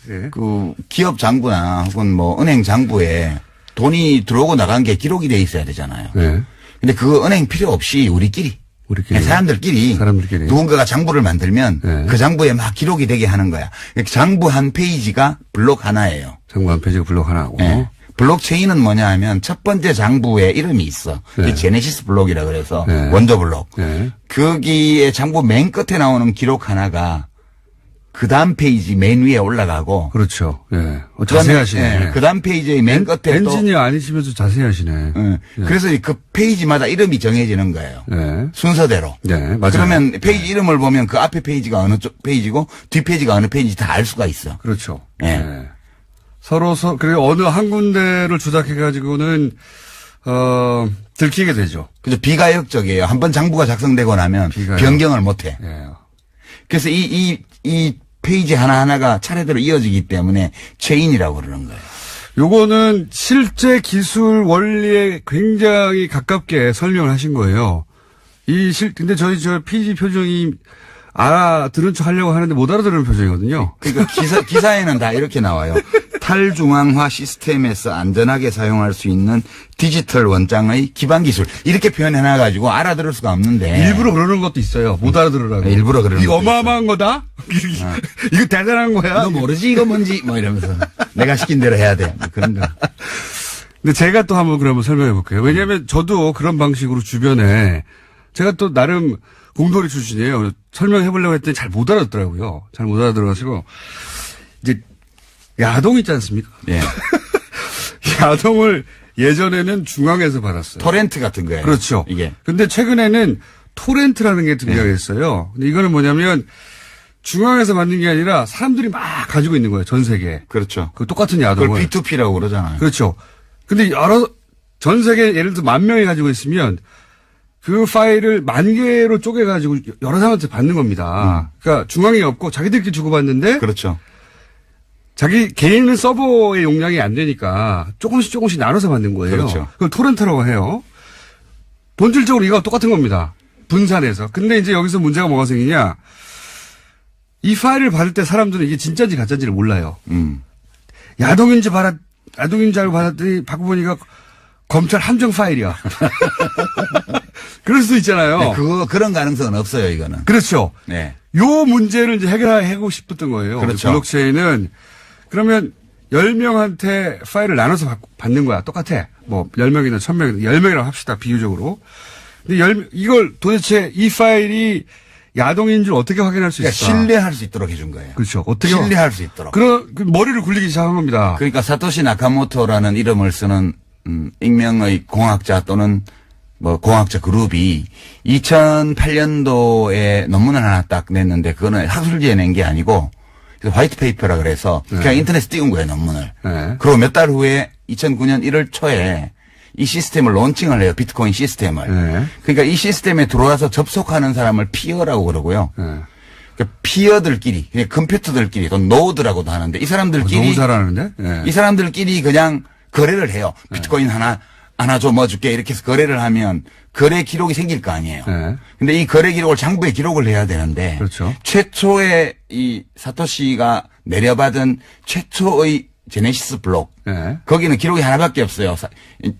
예. 그 기업 장부나 혹은 뭐 은행 장부에 돈이 들어오고 나간 게 기록이 돼 있어야 되잖아요. 네. 근데 그 은행 필요 없이 우리끼리 그냥 사람들끼리 누군가가 장부를 만들면 네. 그 장부에 막 기록이 되게 하는 거야. 장부 한 페이지가 블록 하나예요. 장부 한 페이지가 블록 하나고. 네. 블록체인은 뭐냐 하면 첫 번째 장부에 이름이 있어. 네. 제네시스 블록이라 그래서 네. 원조 블록. 네. 거기에 장부 맨 끝에 나오는 기록 하나가 그 다음 페이지 맨 위에 올라가고. 그렇죠. 예. 자세히 하시네. 네. 그 다음 페이지의 맨 끝에 또. 엔지니어 아니시면서 자세히 하시네. 네. 그래서 그 페이지마다 이름이 정해지는 거예요. 네. 순서대로. 네, 맞아요. 그러면 페이지 이름을 보면 그 앞에 페이지가 어느 쪽 페이지고 뒷 페이지가 어느 페이지인지 다 알 수가 있어. 그렇죠. 네. 네. 그리고 어느 한 군데를 조작해가지고는, 들키게 되죠. 그래서 비가역적이에요. 한번 장부가 작성되고 나면 비가역. 변경을 못 해. 예. 그래서 이 페이지 하나하나가 차례대로 이어지기 때문에 체인이라고 그러는 거예요. 요거는 실제 기술 원리에 굉장히 가깝게 설명을 하신 거예요. 근데 저 PD 표정이 알아들은 척 하려고 하는데 못 알아들은 표정이거든요. 그러니까 기사에는 다 이렇게 나와요. 탈중앙화 시스템에서 안전하게 사용할 수 있는 디지털 원장의 기반 기술. 이렇게 표현해놔가지고 알아들을 수가 없는데. 일부러 그러는 것도 있어요. 못 알아들으라고. 일부러 그러는 이거 것도 어마어마한 거다? 이거 대단한 거야? 너 모르지 이거 뭔지? 뭐 이러면서. 내가 시킨 대로 해야 돼. 뭐 그런 거. 근데 제가 또 한번 그러면 설명해 볼게요. 왜냐하면 저도 그런 방식으로 주변에 제가 또 나름 공돌이 출신이에요. 설명해 보려고 했더니 잘 못 알아듣더라고요. 잘 못 알아들어가지고 이제 야동 있지 않습니까? 예. 야동을 예전에는 중앙에서 받았어요. 토렌트 같은 거예요. 그렇죠. 이게. 근데 최근에는 토렌트라는 게 등장했어요. 근데 이거는 뭐냐면 중앙에서 받는 게 아니라 사람들이 막 가지고 있는 거예요. 전 세계에. 그렇죠. 그 똑같은 야동을. 그걸 P2P라고 그러잖아요. 그렇죠. 근데 전 세계 예를 들어 10,000명이 가지고 있으면 그 파일을 10,000개로 쪼개가지고 여러 사람한테 받는 겁니다. 그러니까 중앙이 없고 자기들끼리 주고받는데. 그렇죠. 자기 개인 서버의 용량이 안 되니까 조금씩 나눠서 받는 거예요. 그렇죠. 그걸 토렌트라고 해요. 본질적으로 이거 똑같은 겁니다. 분산해서. 근데 이제 여기서 문제가 뭐가 생기냐. 이 파일을 받을 때 사람들은 이게 진짜인지 가짜인지를 몰라요. 야동인 줄 알고 받았더니 받고 보니까 검찰 함정 파일이야. 그럴 수도 있잖아요. 네, 그런 가능성은 없어요, 이거는. 그렇죠. 네. 요 문제를 이제 해결하고 싶었던 거예요. 그렇죠. 블록체인은 그러면 10명한테 파일을 나눠서 받는 거야. 똑같아. 뭐 10명이나 1000명이나 10명이라고 합시다. 비유적으로. 근데 이걸 도대체 이 파일이 야동인 줄 어떻게 확인할 수 그러니까 있을까? 신뢰할 수 있도록 해준 거예요. 그렇죠. 어떻게 신뢰할 수 있도록. 그 머리를 굴리기 시작한 겁니다. 그러니까 사토시 나카모토라는 이름을 쓰는 익명의 공학자 또는 뭐 공학자 그룹이 2008년도에 논문을 하나 딱 냈는데 그거는 학술지에 낸 게 아니고 화이트 페이퍼라 그래서 그냥 인터넷에 띄운 거예요, 논문을. 네. 그리고 몇 달 후에 2009년 1월 초에 이 시스템을 론칭을 해요. 비트코인 시스템을. 네. 그러니까 이 시스템에 들어와서 접속하는 사람을 피어라고 그러고요. 네. 그러니까 피어들끼리, 그냥 컴퓨터들끼리, 또 노드라고도 하는데 이 사람들끼리. 너무 잘하는데? 네. 이 사람들끼리 그냥 거래를 해요. 비트코인 하나 줘, 뭐 줄게. 이렇게 해서 거래를 하면 거래 기록이 생길 거 아니에요. 네. 근데 이 거래 기록을 장부에 기록을 해야 되는데. 그렇죠. 최초의 이 사토시가 내려받은 최초의 제네시스 블록. 네. 거기는 기록이 하나밖에 없어요.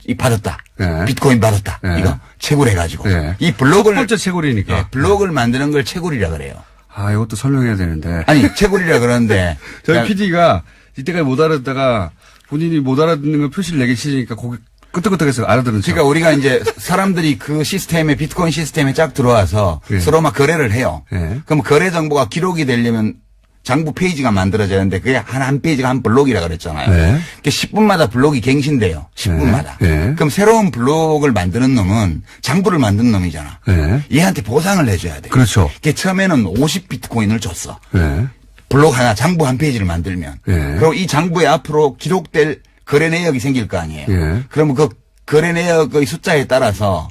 이 받았다. 네. 비트코인 받았다. 네. 이거 채굴해가지고. 네. 이 블록을. 첫 번째 채굴이니까. 예, 블록을 만드는 걸 채굴이라 그래요. 아, 이것도 설명해야 되는데. 아니, 채굴이라 그러는데. 저희 그러니까 PD가 이때까지 못 알아듣다가 본인이 못 알아듣는 걸 표시를 내기 싫으니까 고개 끄덕끄덕해서 알아들은 척. 그러니까 우리가 이제 사람들이 그 시스템에 비트코인 시스템에 쫙 들어와서 예. 서로 막 거래를 해요. 예. 그럼 거래 정보가 기록이 되려면 장부 페이지가 만들어져야 하는데 그게 한 페이지가 한 블록이라 그랬잖아요. 예. 그 10분마다 블록이 갱신돼요. 10분마다. 예. 그럼 새로운 블록을 만드는 놈은 장부를 만든 놈이잖아. 예. 얘한테 보상을 해줘야 돼. 그렇죠. 그 처음에는 50비트코인을 줬어. 예. 블록 하나, 장부 한 페이지를 만들면. 예. 그리고 이 장부에 앞으로 기록될 거래 내역이 생길 거 아니에요. 예. 그러면 그 거래 내역의 숫자에 따라서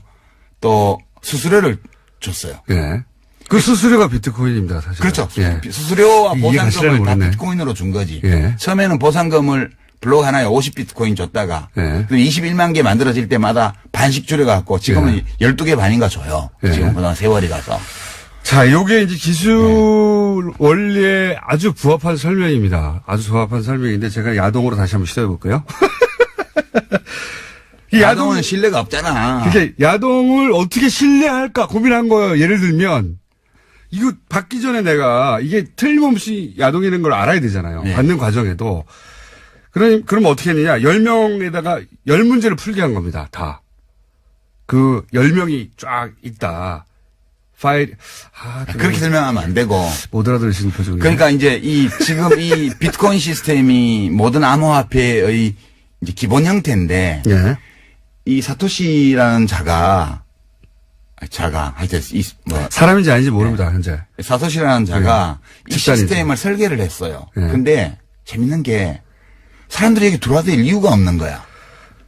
또 수수료를 줬어요. 예. 그 수수료가 비트코인입니다, 사실. 그렇죠. 예. 수수료와 이해가 보상금을 시간을 다 모르네. 비트코인으로 준 거지. 예. 처음에는 보상금을 블록 하나에 50비트코인 줬다가 예. 21만 개 만들어질 때마다 반씩 줄여갖고 지금은 12개 반인가 줘요. 예. 지금 그동안 세월이 가서. 자, 요게 이제 기술 원리에 아주 부합한 설명입니다. 아주 부합한 설명인데 제가 야동으로 다시 한번 시도해 볼까요? 이 야동은 신뢰가 없잖아. 그러니까 야동을 어떻게 신뢰할까 고민한 거예요. 예를 들면 이거 받기 전에 내가 이게 틀림없이 야동이라는 걸 알아야 되잖아요. 네. 받는 과정에도. 그럼 어떻게 했느냐. 10명에다가 10문제를 풀게 한 겁니다. 다. 그 10명이 쫙 있다. 파일. 그렇게 설명하면 안 되고. 못 알아들으시는 표정이에요. 그러니까 이제 지금 이 비트코인 시스템이 모든 암호화폐의 이제 기본 형태인데 예. 이 사토시라는 자가 하여튼 사람인지 아닌지 모릅니다, 현재. 사토시라는 자가 이 집단이지. 시스템을 설계를 했어요. 예. 근데 재밌는 게 사람들이 여기 들어와야 될 이유가 없는 거야.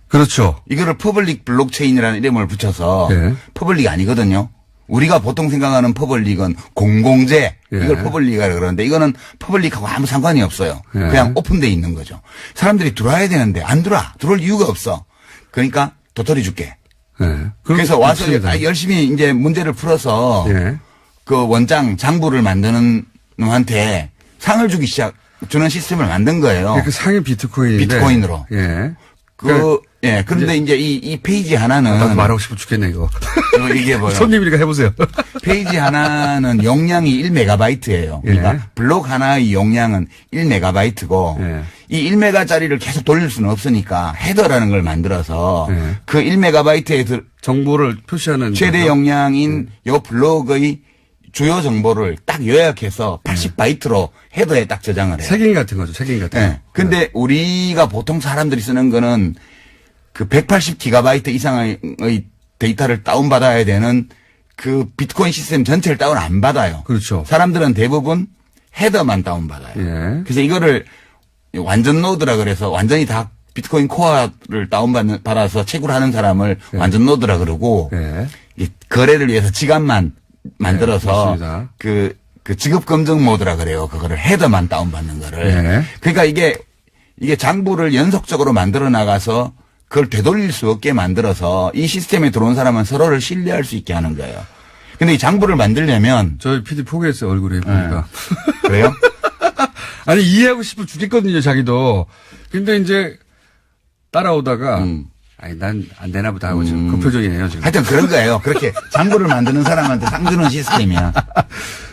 그렇죠. 이거를 퍼블릭 블록체인이라는 이름을 붙여서 예. 퍼블릭 아니거든요. 우리가 보통 생각하는 퍼블릭은 공공재 예. 이걸 퍼블릭이라 그러는데 이거는 퍼블릭하고 아무 상관이 없어요. 예. 그냥 오픈돼 있는 거죠. 사람들이 들어와야 되는데 안 들어올 이유가 없어. 그러니까 도토리 줄게. 예. 그래서 와서 있습니다. 열심히 이제 문제를 풀어서 예. 그 원장 장부를 만드는 놈한테 상을 주는 시스템을 만든 거예요. 그 상위 비트코인인데. 비트코인으로. 예. 그런데 이제 이 페이지 하나는 나도 말하고 싶어 죽겠네, 이거. 이게 뭐요? 손님이니까 해보세요. 페이지 하나는 용량이 1메가바이트예요. 예. 그러니까 블록 하나의 용량은 1메가바이트고 예. 이 1메가짜리를 계속 돌릴 수는 없으니까 헤더라는 걸 만들어서 예. 그 1메가바이트에 정보를 표시하는. 최대 거죠? 용량인 요 블록의 주요 정보를 딱 요약해서 80바이트로 헤더에 딱 저장을 해요. 색인 같은 거죠, 색인 같은 거. 네. 근데 우리가 보통 사람들이 쓰는 거는 그 180기가바이트 이상의 데이터를 다운받아야 되는 그 비트코인 시스템 전체를 다운 안 받아요. 그렇죠. 사람들은 대부분 헤더만 다운받아요. 예. 그래서 이거를 완전 노드라 그래서 완전히 다 비트코인 코어를 받아서 채굴하는 사람을 예. 완전 노드라 그러고 예. 이 거래를 위해서 지갑만 만들어서 맞습니다. 그 지급 검증 모드라 그래요. 그거를 헤더만 다운받는 거를. 예. 그러니까 이게 장부를 연속적으로 만들어 나가서 그걸 되돌릴 수 없게 만들어서 이 시스템에 들어온 사람은 서로를 신뢰할 수 있게 하는 거예요. 근데 이 장부를 만들려면 저희 PD 포기했어요, 얼굴이 보니까. 그래요? 아니, 이해하고 싶어 죽겠거든요, 자기도. 근데 이제 따라오다가, 아니, 난 안 되나 보다 하고 지금 그 표정이네요, 지금. 하여튼 그런 거예요. 그렇게 장부를 만드는 사람한테 상 주는 시스템이야.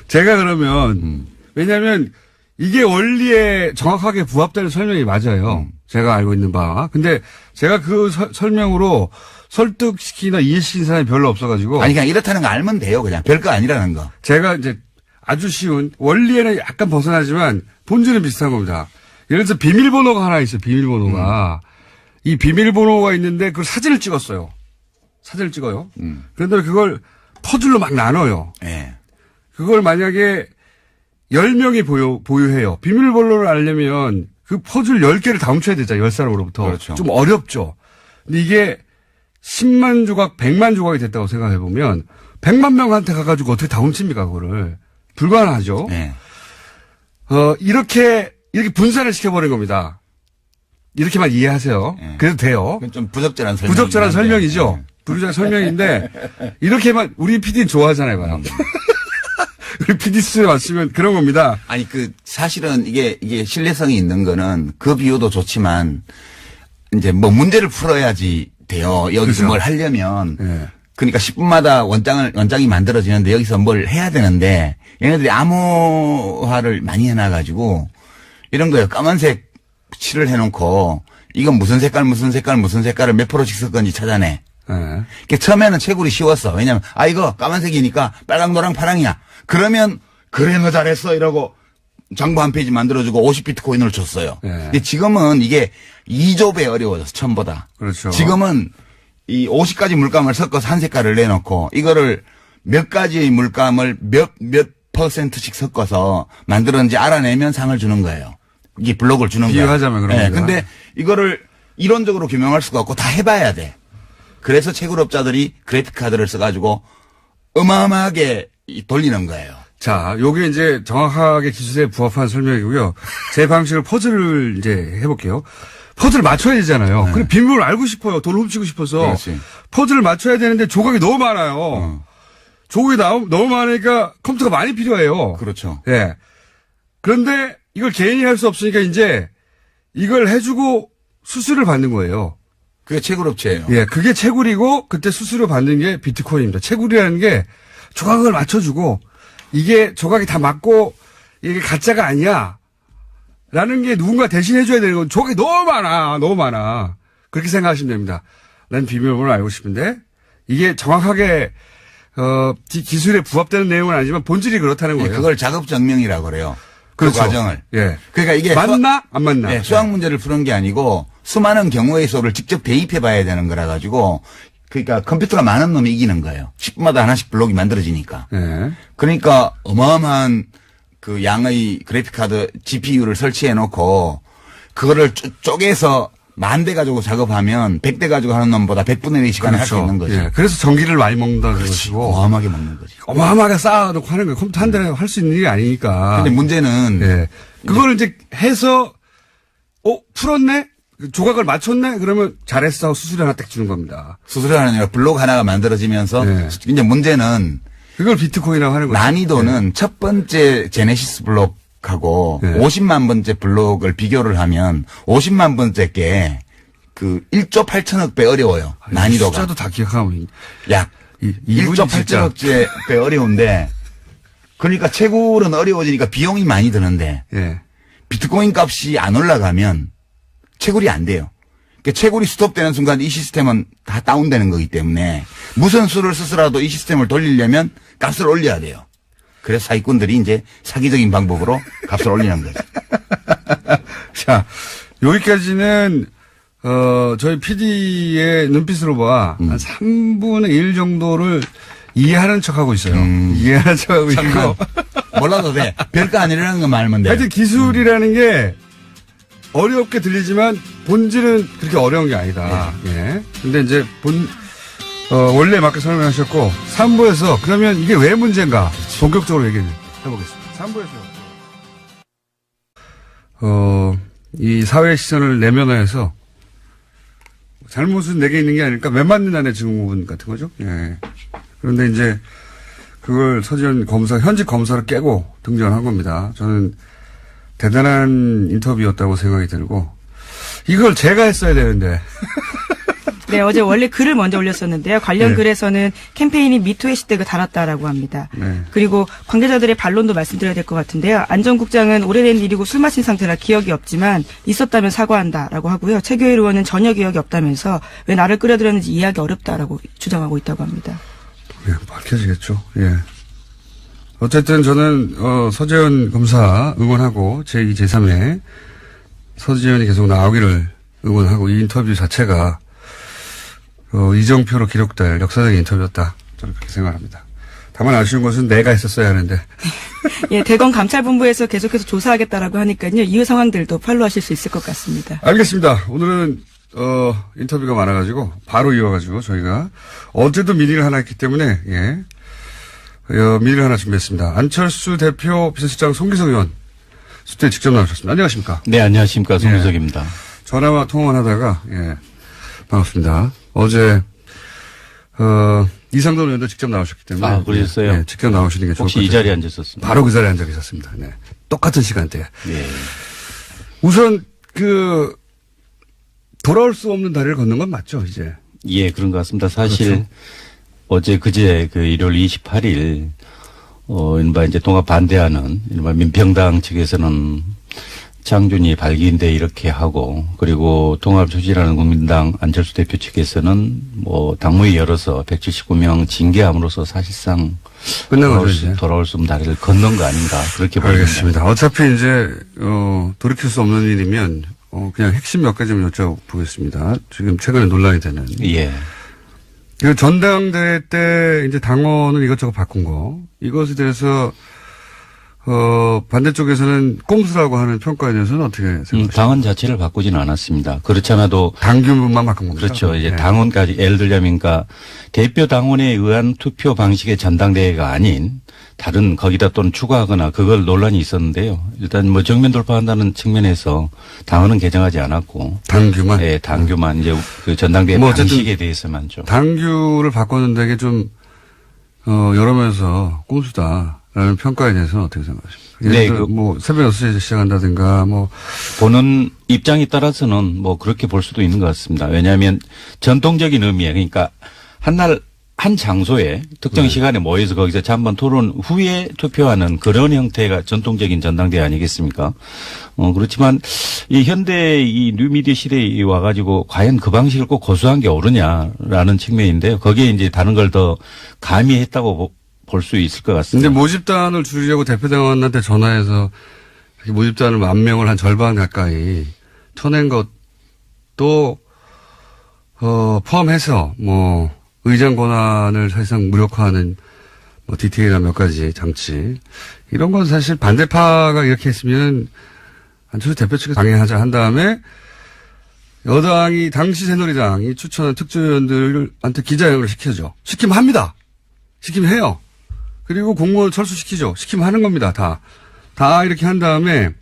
제가 그러면, 왜냐면, 이게 원리에 정확하게 부합되는 설명이 맞아요. 제가 알고 있는 바. 근데 제가 그 설명으로 설득시키나 이해시킨 사람이 별로 없어가지고. 아니, 그냥 이렇다는 거 알면 돼요. 그냥 별거 아니라는 거. 제가 이제 아주 쉬운, 원리에는 약간 벗어나지만 본질은 비슷한 겁니다. 예를 들어서 비밀번호가 하나 있어요. 비밀번호가. 이 비밀번호가 있는데 그걸 사진을 찍었어요. 사진을 찍어요. 그런데 그걸 퍼즐로 막 나눠요. 예. 그걸 만약에 10명이 보유해요. 비밀번호를 알려면 그 퍼즐 10개를 다 훔쳐야 되잖아요. 10사람으로부터. 그렇죠. 좀 어렵죠. 근데 이게 10만 조각, 100만 조각이 됐다고 생각해보면 100만 명한테 가가지고 어떻게 다 훔칩니까, 그거를. 불가능하죠. 예. 이렇게 분산을 시켜버린 겁니다. 이렇게만 이해하세요. 예. 그래도 돼요. 그건 좀 부적절한 설명. 부적절한 설명이죠. 부적절한 설명인데, 이렇게만, 우리 PD는 좋아하잖아요, 봐요. 우리 PD 수에 맞추면 그런 겁니다. 아니, 사실은 이게 신뢰성이 있는 거는 그 비유도 좋지만, 이제 뭐 문제를 풀어야지 돼요. 여기서 그렇죠. 뭘 하려면. 예. 그러니까 10분마다 원장이 만들어지는데 여기서 뭘 해야 되는데, 얘네들이 암호화를 많이 해놔가지고, 이런 거예요. 까만색 칠을 해놓고, 이건 무슨 색깔, 무슨 색깔, 무슨 색깔을 몇 프로씩 쓸 건지 찾아내. 예. 그러니까 처음에는 채굴이 쉬웠어. 왜냐면, 이거 까만색이니까 빨강, 노랑, 파랑이야. 그러면, 그래, 너 잘했어. 이러고 장부 한 페이지 만들어주고 50비트 코인을 줬어요. 예. 근데 지금은 이게 2조배 어려워졌어, 처음보다. 그렇죠. 지금은 이 50가지 물감을 섞어서 한 색깔을 내놓고 이거를 몇 가지의 물감을 몇 %씩 섞어서 만들었는지 알아내면 상을 주는 거예요. 이게 블록을 주는 거예요. 비유하자면 그런 네, 겁니다. 근데 이거를 이론적으로 규명할 수가 없고 다 해봐야 돼. 그래서 채굴업자들이 그래픽 카드를 써가지고 어마어마하게 돌리는 거예요. 자, 요게 이제 정확하게 기술에 부합한 설명이고요. 제 방식으로 퍼즐을 이제 해볼게요. 퍼즐을 맞춰야 되잖아요. 네. 근데 비밀을 알고 싶어요. 돈을 훔치고 싶어서. 그렇지. 퍼즐을 맞춰야 되는데 조각이 너무 많아요. 조각이 너무 많으니까 컴퓨터가 많이 필요해요. 그렇죠. 예. 그런데 이걸 개인이 할 수 없으니까 이제 이걸 해주고 수수료를 받는 거예요. 그게 채굴업체예요. 예, 그게 채굴이고 그때 수수료 받는 게 비트코인입니다. 채굴이라는 게 조각을 맞춰주고 이게 조각이 다 맞고 이게 가짜가 아니야. 라는 게 누군가 대신해줘야 되는 건 조각이 너무 많아. 그렇게 생각하시면 됩니다. 난 비밀번호를 알고 싶은데 이게 정확하게 기술에 부합되는 내용은 아니지만 본질이 그렇다는 거예요. 그걸 작업증명이라고 그래요. 그렇죠. 그 과정을. 예. 그러니까 이게 맞나? 안 맞나? 네, 수학 문제를 푸는 게 아니고 수많은 경우의 수를 직접 대입해 봐야 되는 거라 가지고 그러니까 컴퓨터가 많은 놈이 이기는 거예요. 10분마다 하나씩 블록이 만들어지니까. 예. 그러니까 어마어마한 그 양의 그래픽카드 GPU를 설치해 놓고 그거를 쪼개서 10,000대 가지고 작업하면 100대 가지고 하는 놈보다 100분의 1의 시간을 할 수 있는 거죠. 예. 그래서 전기를 많이 먹는다는 것이고 어마어마하게 먹는 거지. 어마어마하게 쌓아놓고 하는 거예요. 컴퓨터 한 대에 할 수 있는 일이 아니니까. 근데 문제는 예. 그걸 이제 해서 풀었네? 조각을 맞췄네? 그러면 잘했어. 수수료 하나 딱 주는 겁니다. 수수료 하나 아니라 블록 하나가 만들어지면서 네. 이제 문제는 그걸 비트코인이라고 하는 거죠. 난이도는 첫 번째 제네시스 블록하고 네. 50만 번째 블록을 비교를 하면 50만 번째 게 그 1조 8천억 배 어려워요. 난이도가. 숫자도 다 기억하면. 약 이분이 1조 진짜. 8천억 배 어려운데 그러니까 채굴은 어려워지니까 비용이 많이 드는데 예. 비트코인 값이 안 올라가면 채굴이 안 돼요. 그러니까 채굴이 스톱되는 순간 이 시스템은 다 다운되는 거기 때문에 무슨 수를 쓰더라도 이 시스템을 돌리려면 값을 올려야 돼요. 그래서 사기꾼들이 이제 사기적인 방법으로 값을 올리는 거죠. 자, 여기까지는, 저희 PD의 눈빛으로 봐. 한 3분의 1 정도를 이해하는 척 하고 있어요. 이해하는 척 하고 잠깐만. 있고. 몰라도 돼. 별거 아니라는 거 말면 돼. 하여튼 기술이라는 게 어렵게 들리지만 본질은 그렇게 어려운 게 아니다. 예. 근데 이제 원래 맞게 설명하셨고, 3부에서 그러면 이게 왜 문제인가 본격적으로 얘기를 해보겠습니다. 3부에서. 이 사회의 시선을 내면화해서 잘못은 내게 있는 게 아닐까, 왜 맞는다는 증후군 같은 거죠. 예. 그런데 이제 그걸 서지현 현직 검사를 깨고 등장한 겁니다. 저는 대단한 인터뷰였다고 생각이 들고, 이걸 제가 했어야 되는데. 네, 어제 원래 글을 먼저 올렸었는데요. 관련 네. 글에서는 캠페인이 미투 해시태그 달았다라고 합니다. 네. 그리고 관계자들의 반론도 말씀드려야 될 것 같은데요. 안 전 국장은 오래된 일이고 술 마신 상태라 기억이 없지만 있었다면 사과한다라고 하고요. 최규일 의원은 전혀 기억이 없다면서 왜 나를 끌어들였는지 이해하기 어렵다라고 주장하고 있다고 합니다. 예, 밝혀지겠죠. 예. 어쨌든 저는 서재현 검사 응원하고 제2, 제3회 서재현이 계속 나오기를 응원하고 이 인터뷰 자체가 이정표로 기록될 역사적인 인터뷰였다. 저는 그렇게 생각합니다. 다만 아쉬운 것은 내가 했었어야 하는데. 예, 대검 감찰본부에서 계속해서 조사하겠다라고 하니까요. 이후 상황들도 팔로우하실 수 있을 것 같습니다. 알겠습니다. 오늘은 인터뷰가 많아가지고 바로 이어가지고 저희가 어제도 미니를 하나 했기 때문에 예. 미니를 하나 준비했습니다. 안철수 대표 비서실장 송기석 의원 수트에 직접 나오셨습니다. 안녕하십니까? 네, 안녕하십니까. 송기석입니다. 전화와 통화만 하다가 예. 반갑습니다. 어제 이상돈 의원도 직접 나오셨기 때문에 아, 그러셨어요? 예, 직접 나오시는 게 좋을 것 혹시 같아요. 이 자리에 앉으셨습니까? 바로 그 자리에 앉아 계셨습니다. 네. 똑같은 시간대에. 예. 우선 돌아올 수 없는 다리를 걷는 건 맞죠, 이제? 예, 그런 것 같습니다. 사실 그렇죠. 어제 그제 일월 28일 이른바 이제 통합 반대하는 이른바 민평당 측에서는 장준이 발기인데 이렇게 하고 그리고 통합 추진하는 국민당 안철수 대표 측에서는 당무위 열어서 179명 징계함으로써 사실상 끝난 거죠, 이제. 돌아올 수 없는 다리를 걷는 거 아닌가 그렇게 보입니다. 알겠습니다. 어차피 이제 돌이킬 수 없는 일이면 그냥 핵심 몇 가지만 여쭤보겠습니다. 지금 최근에 논란이 되는. 예. 그 전당대회 때 이제 당원을 이것저것 바꾼 거 이것에 대해서 반대쪽에서는 꼼수라고 하는 평가에 대해서는 어떻게 생각하십니까? 당원 자체를 바꾸지는 않았습니다. 그렇지 않아도 당규만 바꾼 겁니다. 그렇죠. 이제 네. 당원까지 예를 들자면 그러니까 대표 당원에 의한 투표 방식의 전당대회가 아닌 다른 거기다 또는 추가하거나 그걸 논란이 있었는데요. 일단 정면 돌파한다는 측면에서 당원은 개정하지 않았고 당규만. 예, 당규만 이제 그 전당대회 어쨌든 방식에 대해서만 좀 당규를 바꿨는데 이게 좀 여러 면에서 꼼수다라는 평가에 대해서는 어떻게 생각하십니까? 네, 예를 들어 새벽 6시에 시작한다든가 보는 입장에 따라서는 그렇게 볼 수도 있는 것 같습니다. 왜냐하면 전통적인 의미에 그러니까 한 장소에 특정 시간에 모여서 거기서 잠깐 토론 후에 투표하는 그런 형태가 전통적인 전당대회 아니겠습니까? 그렇지만 이 현대 이 뉴미디어 시대에 와가지고 과연 그 방식을 꼭 고수한 게 옳으냐라는 측면인데요. 거기에 이제 다른 걸 더 가미했다고 볼 수 있을 것 같습니다. 근데 모집단을 줄이려고 대표당원한테 전화해서 모집단을 1000명을 한 절반 가까이 쳐낸 것도 포함해서 의장 권한을 사실상 무력화하는 디테일한 몇 가지 장치 이런 건 사실 반대파가 이렇게 했으면 안철수 대표 측에서 강행하자 한 다음에 여당이 당시 새누리당이 추천한 특조위원들한테 기자회견을 시키죠. 시키면 합니다. 시키면 해요. 그리고 공무원 철수시키죠. 시키면 하는 겁니다. 다 이렇게 한 다음에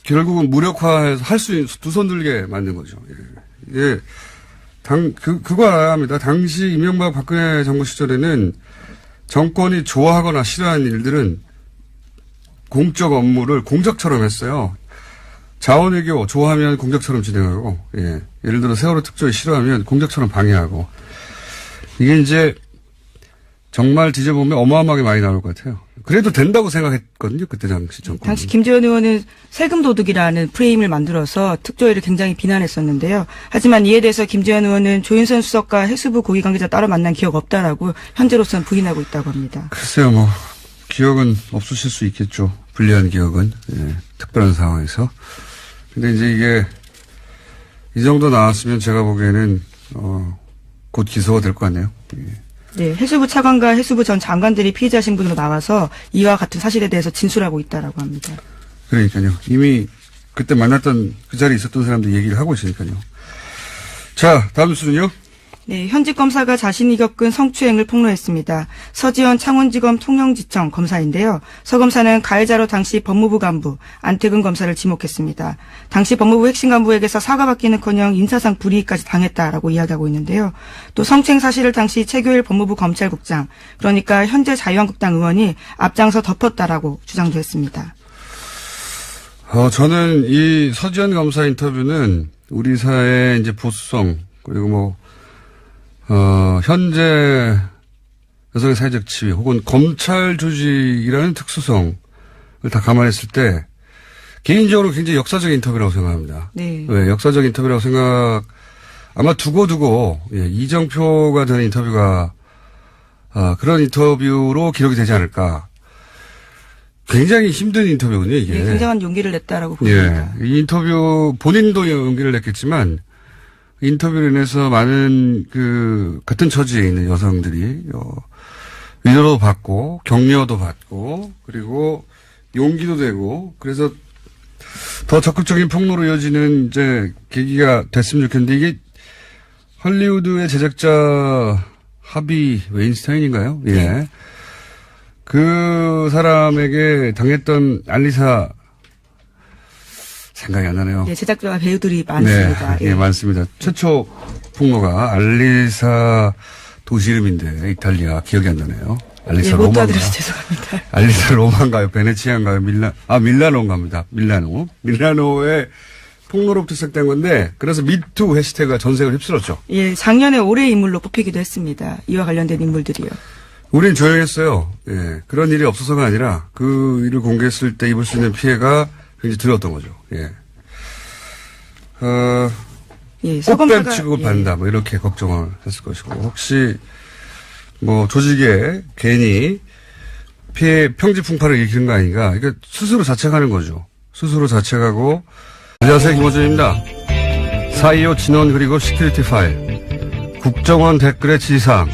결국은 무력화해서 할 수 있는 두 손 들게 만든 거죠. 예. 그거 알아야 합니다. 당시 이명박 박근혜 정부 시절에는 정권이 좋아하거나 싫어하는 일들은 공적 업무를 공작처럼 했어요. 자원외교 좋아하면 공작처럼 진행하고, 예. 예를 들어 세월호 특조위 싫어하면 공작처럼 방해하고. 이게 이제 정말 뒤져보면 어마어마하게 많이 나올 것 같아요. 그래도 된다고 생각했거든요. 그때 당시 정권. 당시 김재원 의원은 세금 도둑이라는 프레임을 만들어서 특조위를 굉장히 비난했었는데요. 하지만 이에 대해서 김재원 의원은 조윤선 수석과 해수부 고위 관계자 따로 만난 기억 없다라고 현재로서는 부인하고 있다고 합니다. 글쎄요, 기억은 없으실 수 있겠죠. 불리한 기억은. 예, 특별한 상황에서. 근데 이제 이게 이 정도 나왔으면 제가 보기에는 곧 기소가 될 것 같네요. 예. 네, 해수부 차관과 해수부 전 장관들이 피의자 신분으로 나와서 이와 같은 사실에 대해서 진술하고 있다라고 합니다. 그러니까요. 이미 그때 만났던 그 자리에 있었던 사람들 얘기를 하고 있으니까요. 자, 다음 수는요. 네, 현직 검사가 자신이 겪은 성추행을 폭로했습니다. 서지현 창원지검 통영지청 검사인데요. 서 검사는 가해자로 당시 법무부 간부 안태근 검사를 지목했습니다. 당시 법무부 핵심 간부에게서 사과받기는커녕 인사상 불이익까지 당했다라고 이야기하고 있는데요. 또 성추행 사실을 당시 최규일 법무부 검찰국장, 그러니까 현재 자유한국당 의원이 앞장서 덮었다라고 주장도 했습니다. 저는 이 서지현 검사 인터뷰는 우리 사회의 이제 보수성, 그리고 현재 여성의 사회적 지위, 혹은 검찰 조직이라는 특수성을 다 감안했을 때, 개인적으로 굉장히 역사적 인터뷰라고 생각합니다. 네. 왜, 역사적 인터뷰라고 아마 두고두고, 이정표가 되는 인터뷰가, 그런 인터뷰로 기록이 되지 않을까. 굉장히 힘든 인터뷰군요, 이게. 네, 굉장한 용기를 냈다라고 보입니다. 이 인터뷰, 본인도 용기를 냈겠지만, 인터뷰로 인해서 많은 같은 처지에 있는 여성들이, 위로도 받고, 격려도 받고, 그리고 용기도 되고, 그래서 더 적극적인 폭로로 이어지는 이제 계기가 됐으면 좋겠는데, 이게 헐리우드의 제작자 하비 웨인스타인인가요? 예. 네. 그 사람에게 당했던 알리사 생각이 안 나네요. 네, 제작자와 배우들이 많습니다. 네, 예, 많습니다. 최초 폭로가 알리사 도시 이름인데 이탈리아 기억이 안 나네요. 알리사 못 로마인가? 알아들어서 죄송합니다. 알리사 로마인가요? 베네치아인가요? 밀라노인가입니다. 밀라노의 폭로로부터 시작된 건데, 그래서 미투 해시태그가 전 세계를 휩쓸었죠. 예, 작년에 올해의 인물로 뽑히기도 했습니다. 이와 관련된 인물들이요. 우린 조용했어요. 예. 그런 일이 없어서가 아니라 그 일을 공개했을 때 입을 수 있는 피해가 굉장히 두려웠던 거죠. 예. 예, 꽃뱀 취급을 받는다. 뭐 이렇게 걱정을 했을 것이고. 혹시 조직에 괜히 피해 평지풍파를 일으키는 거 아닌가. 그러니까 스스로 자책하는 거죠. 스스로 자책하고. 안녕하세요. 김호준입니다. 4.25 진원 그리고 시큐리티 파일. 국정원 댓글의 지상.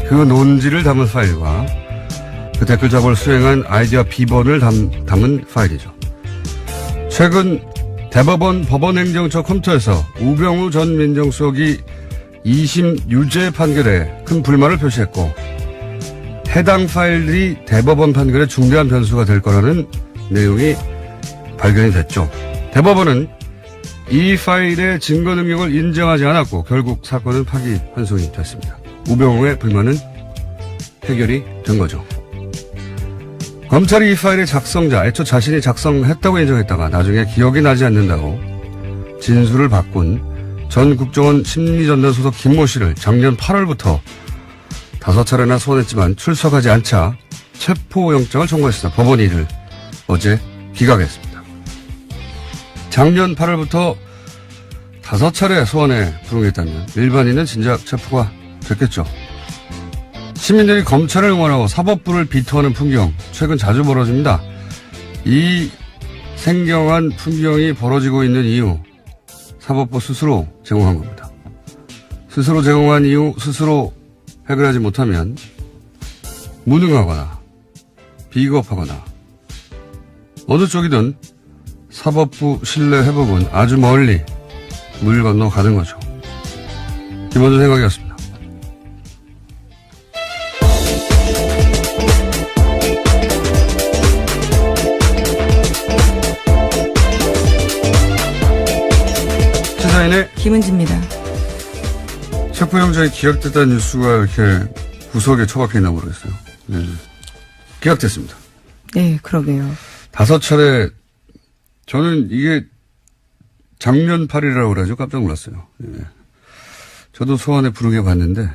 그 논지를 담은 파일과 그 댓글 작업을 수행한 아이디어 비번을 담은 파일이죠. 최근 대법원 법원행정처 컴퓨터에서 우병우 전 민정수석이 2심 유죄 판결에 큰 불만을 표시했고, 해당 파일들이 대법원 판결에 중대한 변수가 될 거라는 내용이 발견이 됐죠. 대법원은 이 파일의 증거 능력을 인정하지 않았고 결국 사건은 파기환송이 됐습니다. 우병우의 불만은 해결이 된 거죠. 검찰이 이 파일의 작성자, 애초 자신이 작성했다고 인정했다가 나중에 기억이 나지 않는다고 진술을 바꾼 전 국정원 심리전단 소속 김모 씨를 작년 8월부터 5차례나 소환했지만 출석하지 않자 체포영장을 청구했습니다. 법원이 이를 어제 기각했습니다. 작년 8월부터 5차례 소환에 불응했다면 일반인은 진작 체포가 됐겠죠. 시민들이 검찰을 응원하고 사법부를 비토하는 풍경 최근 자주 벌어집니다. 이 생경한 풍경이 벌어지고 있는 이유, 사법부 스스로 제공한 겁니다. 스스로 제공한 이유 스스로 해결하지 못하면 무능하거나 비겁하거나 어느 쪽이든 사법부 신뢰 회복은 아주 멀리 물 건너 가는 거죠. 김원준 생각이었습니다. 시사인의 김은지입니다. 체포영장이 기각됐다는 뉴스가 이렇게 구석에 처박혀 있나 모르겠어요. 네. 기각됐습니다. 네, 그러게요. 5차례, 저는 이게 작년 8일이라고 그러죠. 깜짝 놀랐어요. 예. 저도 소환에 불응해 봤는데.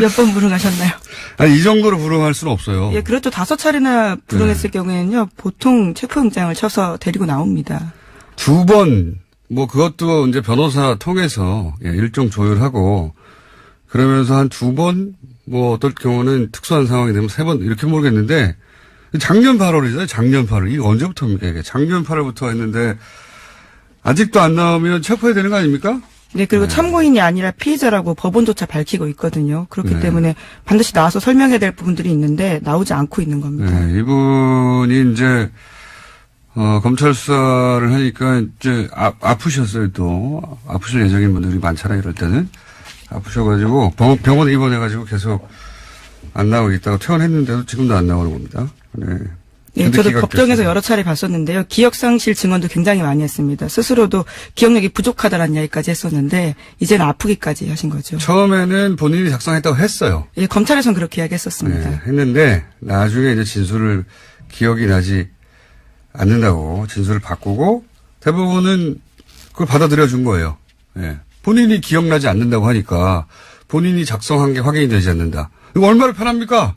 몇 번 불응하셨나요? 아니, 이 정도로 불응할 수는 없어요. 예, 그래도 5차례나 불응했을 경우에는요, 보통 체포영장을 쳐서 데리고 나옵니다. 2번, 그것도 이제 변호사 통해서, 일정 조율하고, 그러면서 한 2번, 어떨 경우는 특수한 상황이 되면 3번, 이렇게 모르겠는데, 작년 8월이잖아요. 작년 8월. 이게 언제부터입니까? 이게 작년 8월부터 했는데, 아직도 안 나오면 체포해야 되는 거 아닙니까? 네, 그리고 참고인이 아니라 피해자라고 법원조차 밝히고 있거든요. 그렇기 때문에 반드시 나와서 설명해야 될 부분들이 있는데, 나오지 않고 있는 겁니다. 네, 이분이 이제, 검찰 수사를 하니까 이제 아프셨어요, 또. 아프실 예정인 분들이 많잖아요, 이럴 때는. 아프셔가지고 병원에 입원해가지고 계속 안 나오고 있다가 퇴원했는데도 지금도 안 나오는 겁니다. 네. 네, 저도 법정에서 여러 차례 봤었는데요. 기억상실 증언도 굉장히 많이 했습니다. 스스로도 기억력이 부족하다는 이야기까지 했었는데 이제는 아프기까지 하신 거죠. 처음에는 본인이 작성했다고 했어요. 예, 검찰에서는 그렇게 이야기했었습니다. 네, 했는데 나중에 이제 진술을 기억이 나지 않는다고 진술을 바꾸고 대부분은 그걸 받아들여 준 거예요. 예. 본인이 기억나지 않는다고 하니까 본인이 작성한 게 확인이 되지 않는다. 이거 얼마나 편합니까?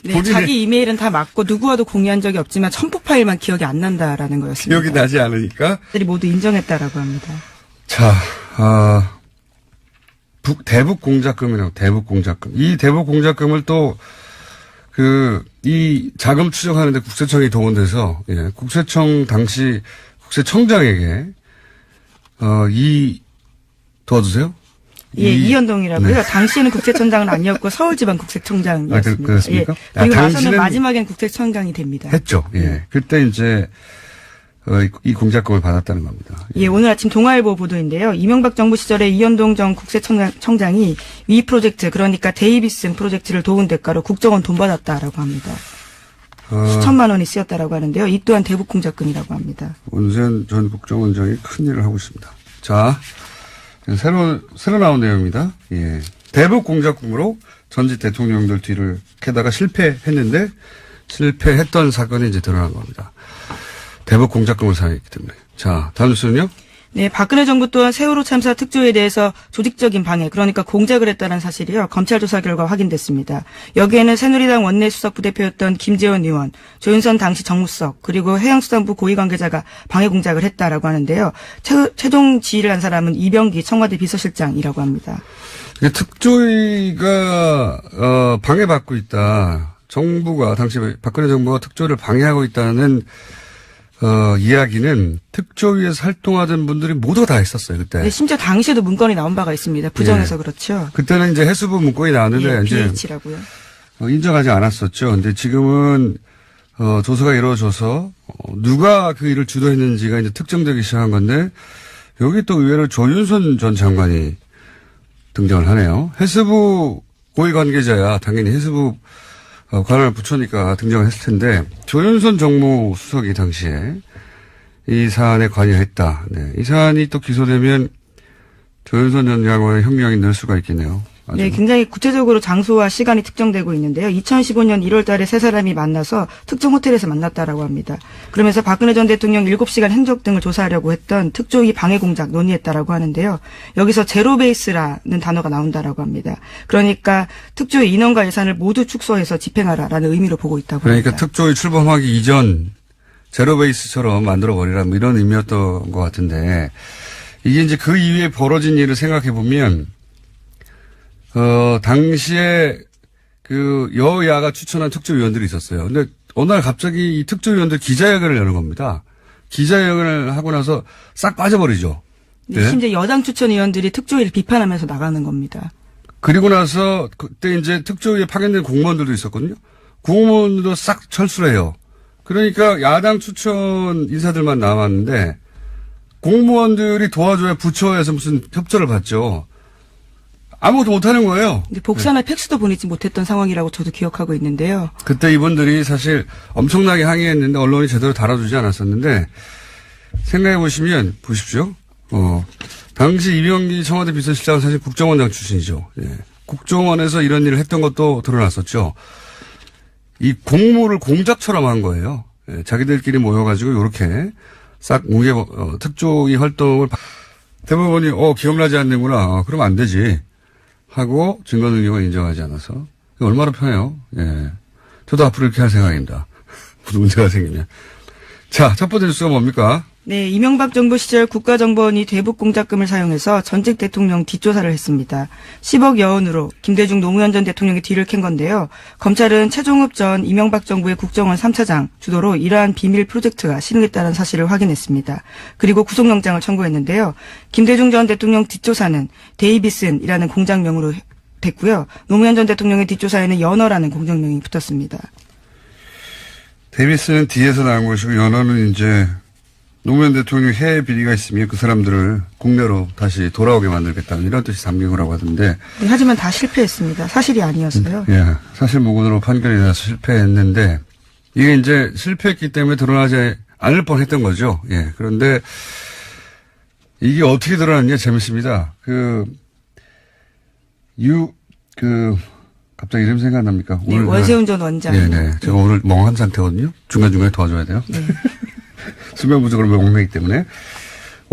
네, 자기 이메일은 다 맞고 누구와도 공유한 적이 없지만 첨부 파일만 기억이 안 난다라는 거였습니다. 기억이 나지 않으니까. 들이 모두 인정했다라고 합니다. 자, 대북 공작금이라고, 대북 공작금. 이 대북 공작금을 또, 이 자금 추적하는데 국세청이 동원돼서, 예, 국세청 당시 국세청장에게, 도와주세요? 예, 이현동이라고요. 네. 당시에는 국세청장은 아니었고 서울지방국세청장이었습니다. 그렇습니까? 예. 그리고 나서는 마지막엔 국세청장이 됩니다. 했죠. 예. 그때 이제, 이 공작금을 받았다는 겁니다. 예, 오늘 아침 동아일보 보도인데요. 이명박 정부 시절에 이현동 전 국세청장이 위 프로젝트, 그러니까 데이비슨 프로젝트를 도운 대가로 국정원 돈 받았다라고 합니다. 수천만 원이 쓰였다라고 하는데요. 이 또한 대북 공작금이라고 합니다. 원세현 전 국정원장이 큰 일을 하고 있습니다. 자, 새로 나온 내용입니다. 예. 대북 공작금으로 전직 대통령들 뒤를 캐다가 실패했는데 실패했던 사건이 이제 드러난 겁니다. 대북 공작금을 사용했기 때문에. 자, 다음 뉴스는요? 네, 박근혜 정부 또한 세월호 참사 특조위에 대해서 조직적인 방해, 그러니까 공작을 했다는 사실이요. 검찰 조사 결과 확인됐습니다. 여기에는 새누리당 원내 수석 부대표였던 김재원 의원, 조윤선 당시 정무수석, 그리고 해양수산부 고위 관계자가 방해 공작을 했다라고 하는데요. 최종 지휘를 한 사람은 이병기 청와대 비서실장이라고 합니다. 특조위가 방해받고 있다. 정부가 당시 박근혜 정부가 특조위를 방해하고 있다는 이야기는 특조위에서 활동하던 분들이 모두 다 했었어요, 그때. 네, 심지어 당시에도 문건이 나온 바가 있습니다. 부정해서 예. 그렇죠. 그때는 이제 해수부 문건이 나왔는데, 예, 이제. BH라고요. 인정하지 않았었죠. 근데 지금은, 조사가 이루어져서, 누가 그 일을 주도했는지가 이제 특정되기 시작한 건데, 여기 또 의외로 조윤선 전 장관이 등장을 하네요. 해수부 고위 관계자야, 당연히 해수부 관할 부처니까 등장을 했을 텐데 조윤선 정무수석이 당시에 이 사안에 관여했다. 네, 이 사안이 또 기소되면 조윤선 전 장관의 형량이 늘 수가 있겠네요. 아주. 네, 굉장히 구체적으로 장소와 시간이 특정되고 있는데요. 2015년 1월 달에 세 사람이 만나서 특정 호텔에서 만났다라고 합니다. 그러면서 박근혜 전 대통령 7시간 행적 등을 조사하려고 했던 특조위 방해 공작 논의했다라고 하는데요. 여기서 제로 베이스라는 단어가 나온다라고 합니다. 그러니까 특조위 인원과 예산을 모두 축소해서 집행하라라는 의미로 보고 있다고 그러니까 합니다. 특조위 출범하기 이전 제로 베이스처럼 만들어버리라 뭐 이런 의미였던 것 같은데 이게 이제 그 이후에 벌어진 일을 생각해 보면 당시에 그 여야가 추천한 특조위원들이 있었어요. 근데 어느 날 갑자기 이 특조위원들 기자회견을 여는 겁니다. 기자회견을 하고 나서 싹 빠져버리죠. 네. 심지어 여당 추천 의원들이 특조위를 비판하면서 나가는 겁니다. 그리고 나서 그때 이제 특조위에 파견된 공무원들도 있었거든요. 공무원들도 싹 철수를 해요. 그러니까 야당 추천 인사들만 남았는데 공무원들이 도와줘야 부처에서 무슨 협조를 받죠. 아무것도 못하는 거예요. 근데 복사나 팩스도 보내지 못했던 상황이라고 저도 기억하고 있는데요. 그때 이분들이 사실 엄청나게 항의했는데 언론이 제대로 다뤄주지 않았었는데 생각해 보시면 보십시오. 당시 이병기 청와대 비서실장은 사실 국정원장 출신이죠. 예. 국정원에서 이런 일을 했던 것도 드러났었죠. 이 공모를 공작처럼 한 거예요. 예. 자기들끼리 모여가지고 이렇게 싹 특조위 활동을 대법원이 기억나지 않는구나. 그러면 안 되지. 하고 증거 능력을 인정하지 않아서 얼마나 편해요. 예, 저도 앞으로 이렇게 할 생각입니다. 무슨 문제가 생기면. 자, 첫 번째 뉴스가 뭡니까? 네, 이명박 정부 시절 국가정보원이 대북 공작금을 사용해서 전직 대통령 뒷조사를 했습니다. 10억 여원으로 김대중 노무현 전 대통령의 뒤를 캔 건데요. 검찰은 최종업 전 이명박 정부의 국정원 3차장 주도로 이러한 비밀 프로젝트가 실행됐다는 사실을 확인했습니다. 그리고 구속영장을 청구했는데요. 김대중 전 대통령 뒷조사는 데이비슨이라는 공장명으로 됐고요. 노무현 전 대통령의 뒷조사에는 연어라는 공장명이 붙었습니다. 데이비슨은 뒤에서 나온 것이고 연어는 이제 노무현 대통령 해외 비리가 있으면 그 사람들을 국내로 다시 돌아오게 만들겠다는 이런 뜻이 담긴 거라고 하던데. 네, 하지만 다 실패했습니다. 사실이 아니었어요. 예, 사실무근으로 판결이 나서 실패했는데 이게 이제 실패했기 때문에 드러나지 않을 뻔했던 거죠. 예, 그런데 이게 어떻게 드러났냐 재밌습니다. 갑자기 이름 생각납니까? 네, 오늘 원세훈 전 원장. 네네. 제가 오늘 멍한 상태거든요. 중간중간에 도와줘야 돼요. 네. 수면 부족으로 멍하기 때문에.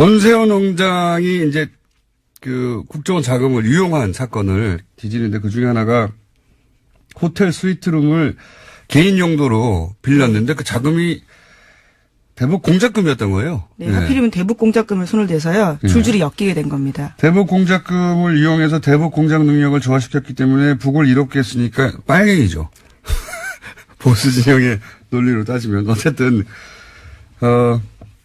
원세훈 원장이 이제 그 국정원 자금을 유용한 사건을 뒤지는데 그 중에 하나가 호텔 스위트룸을 개인 용도로 빌렸는데 그 자금이 대북 공작금이었던 거예요. 네, 예. 하필이면 대북 공작금을 손을 대서요. 줄줄이 엮이게 된 겁니다. 대북 공작금을 이용해서 대북 공작 능력을 조화시켰기 때문에 북을 이롭게 했으니까 빨갱이죠. 보수 진영의 논리로 따지면 어쨌든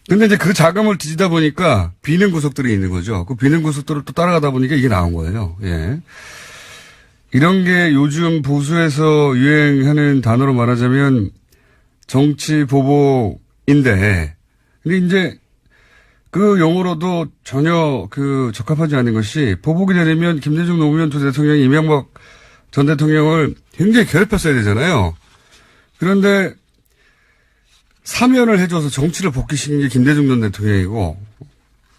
근데 이제 그 자금을 뒤지다 보니까 비는 구석들이 있는 거죠. 그 비는 구석들을 또 따라가다 보니까 이게 나온 거예요. 예. 이런 게 요즘 보수에서 유행하는 단어로 말하자면 정치 보복인데, 근데 이제 그 용어로도 전혀 그 적합하지 않은 것이 보복이 되려면 김대중 노무현 두 대통령이 이명박 전 대통령을 굉장히 괴롭혔어야 되잖아요. 그런데 사면을 해줘서 정치를 복귀시킨 게 김대중 전 대통령이고,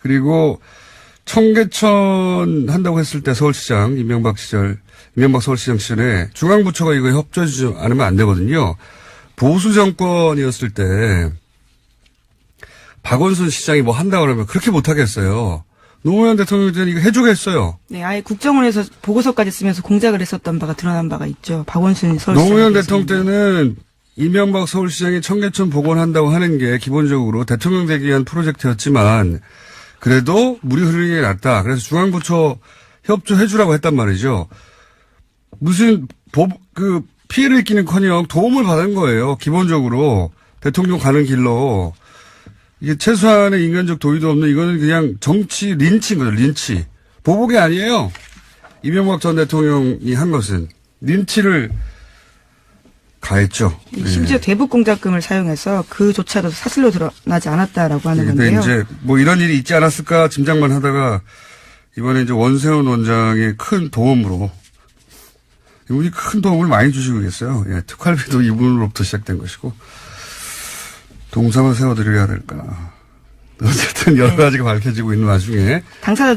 그리고 청계천 한다고 했을 때 서울시장, 이명박 서울시장 시절에 중앙부처가 이거 협조해주지 않으면 안 되거든요. 보수 정권이었을 때 박원순 시장이 뭐 한다고 그러면 그렇게 못하겠어요. 노무현 대통령 때는 이거 해주겠어요. 네, 아예 국정원에서 보고서까지 쓰면서 공작을 했었던 바가 드러난 바가 있죠. 박원순 서울시장. 노무현 대통령 때는 이명박 서울시장이 청계천 복원한다고 하는 게 기본적으로 대통령 되기 위한 프로젝트였지만 그래도 물이 흐르는 게 낫다. 그래서 중앙부처 협조해주라고 했단 말이죠. 무슨 피해를 입기는커녕 도움을 받은 거예요. 기본적으로 대통령 가는 길로. 이게 최소한의 인간적 도의도 없는 이거는 그냥 정치 린치인 거죠. 린치. 보복이 아니에요. 이명박 전 대통령이 한 것은 린치를 가했죠. 심지어 대북 공작금을 사용해서 그조차도 사실로 드러나지 않았다라고 하는 근데 건데요. 이제 뭐 이런 일이 있지 않았을까 짐작만 하다가 이번에 이제 원세훈 원장의 큰 도움으로 이분이 큰 도움을 많이 주시고 계세요. 예, 특활비도 이분으로부터 시작된 것이고 동상을 세워드려야 될까. 어쨌든 여러 가지가 밝혀지고 있는 와중에 당사자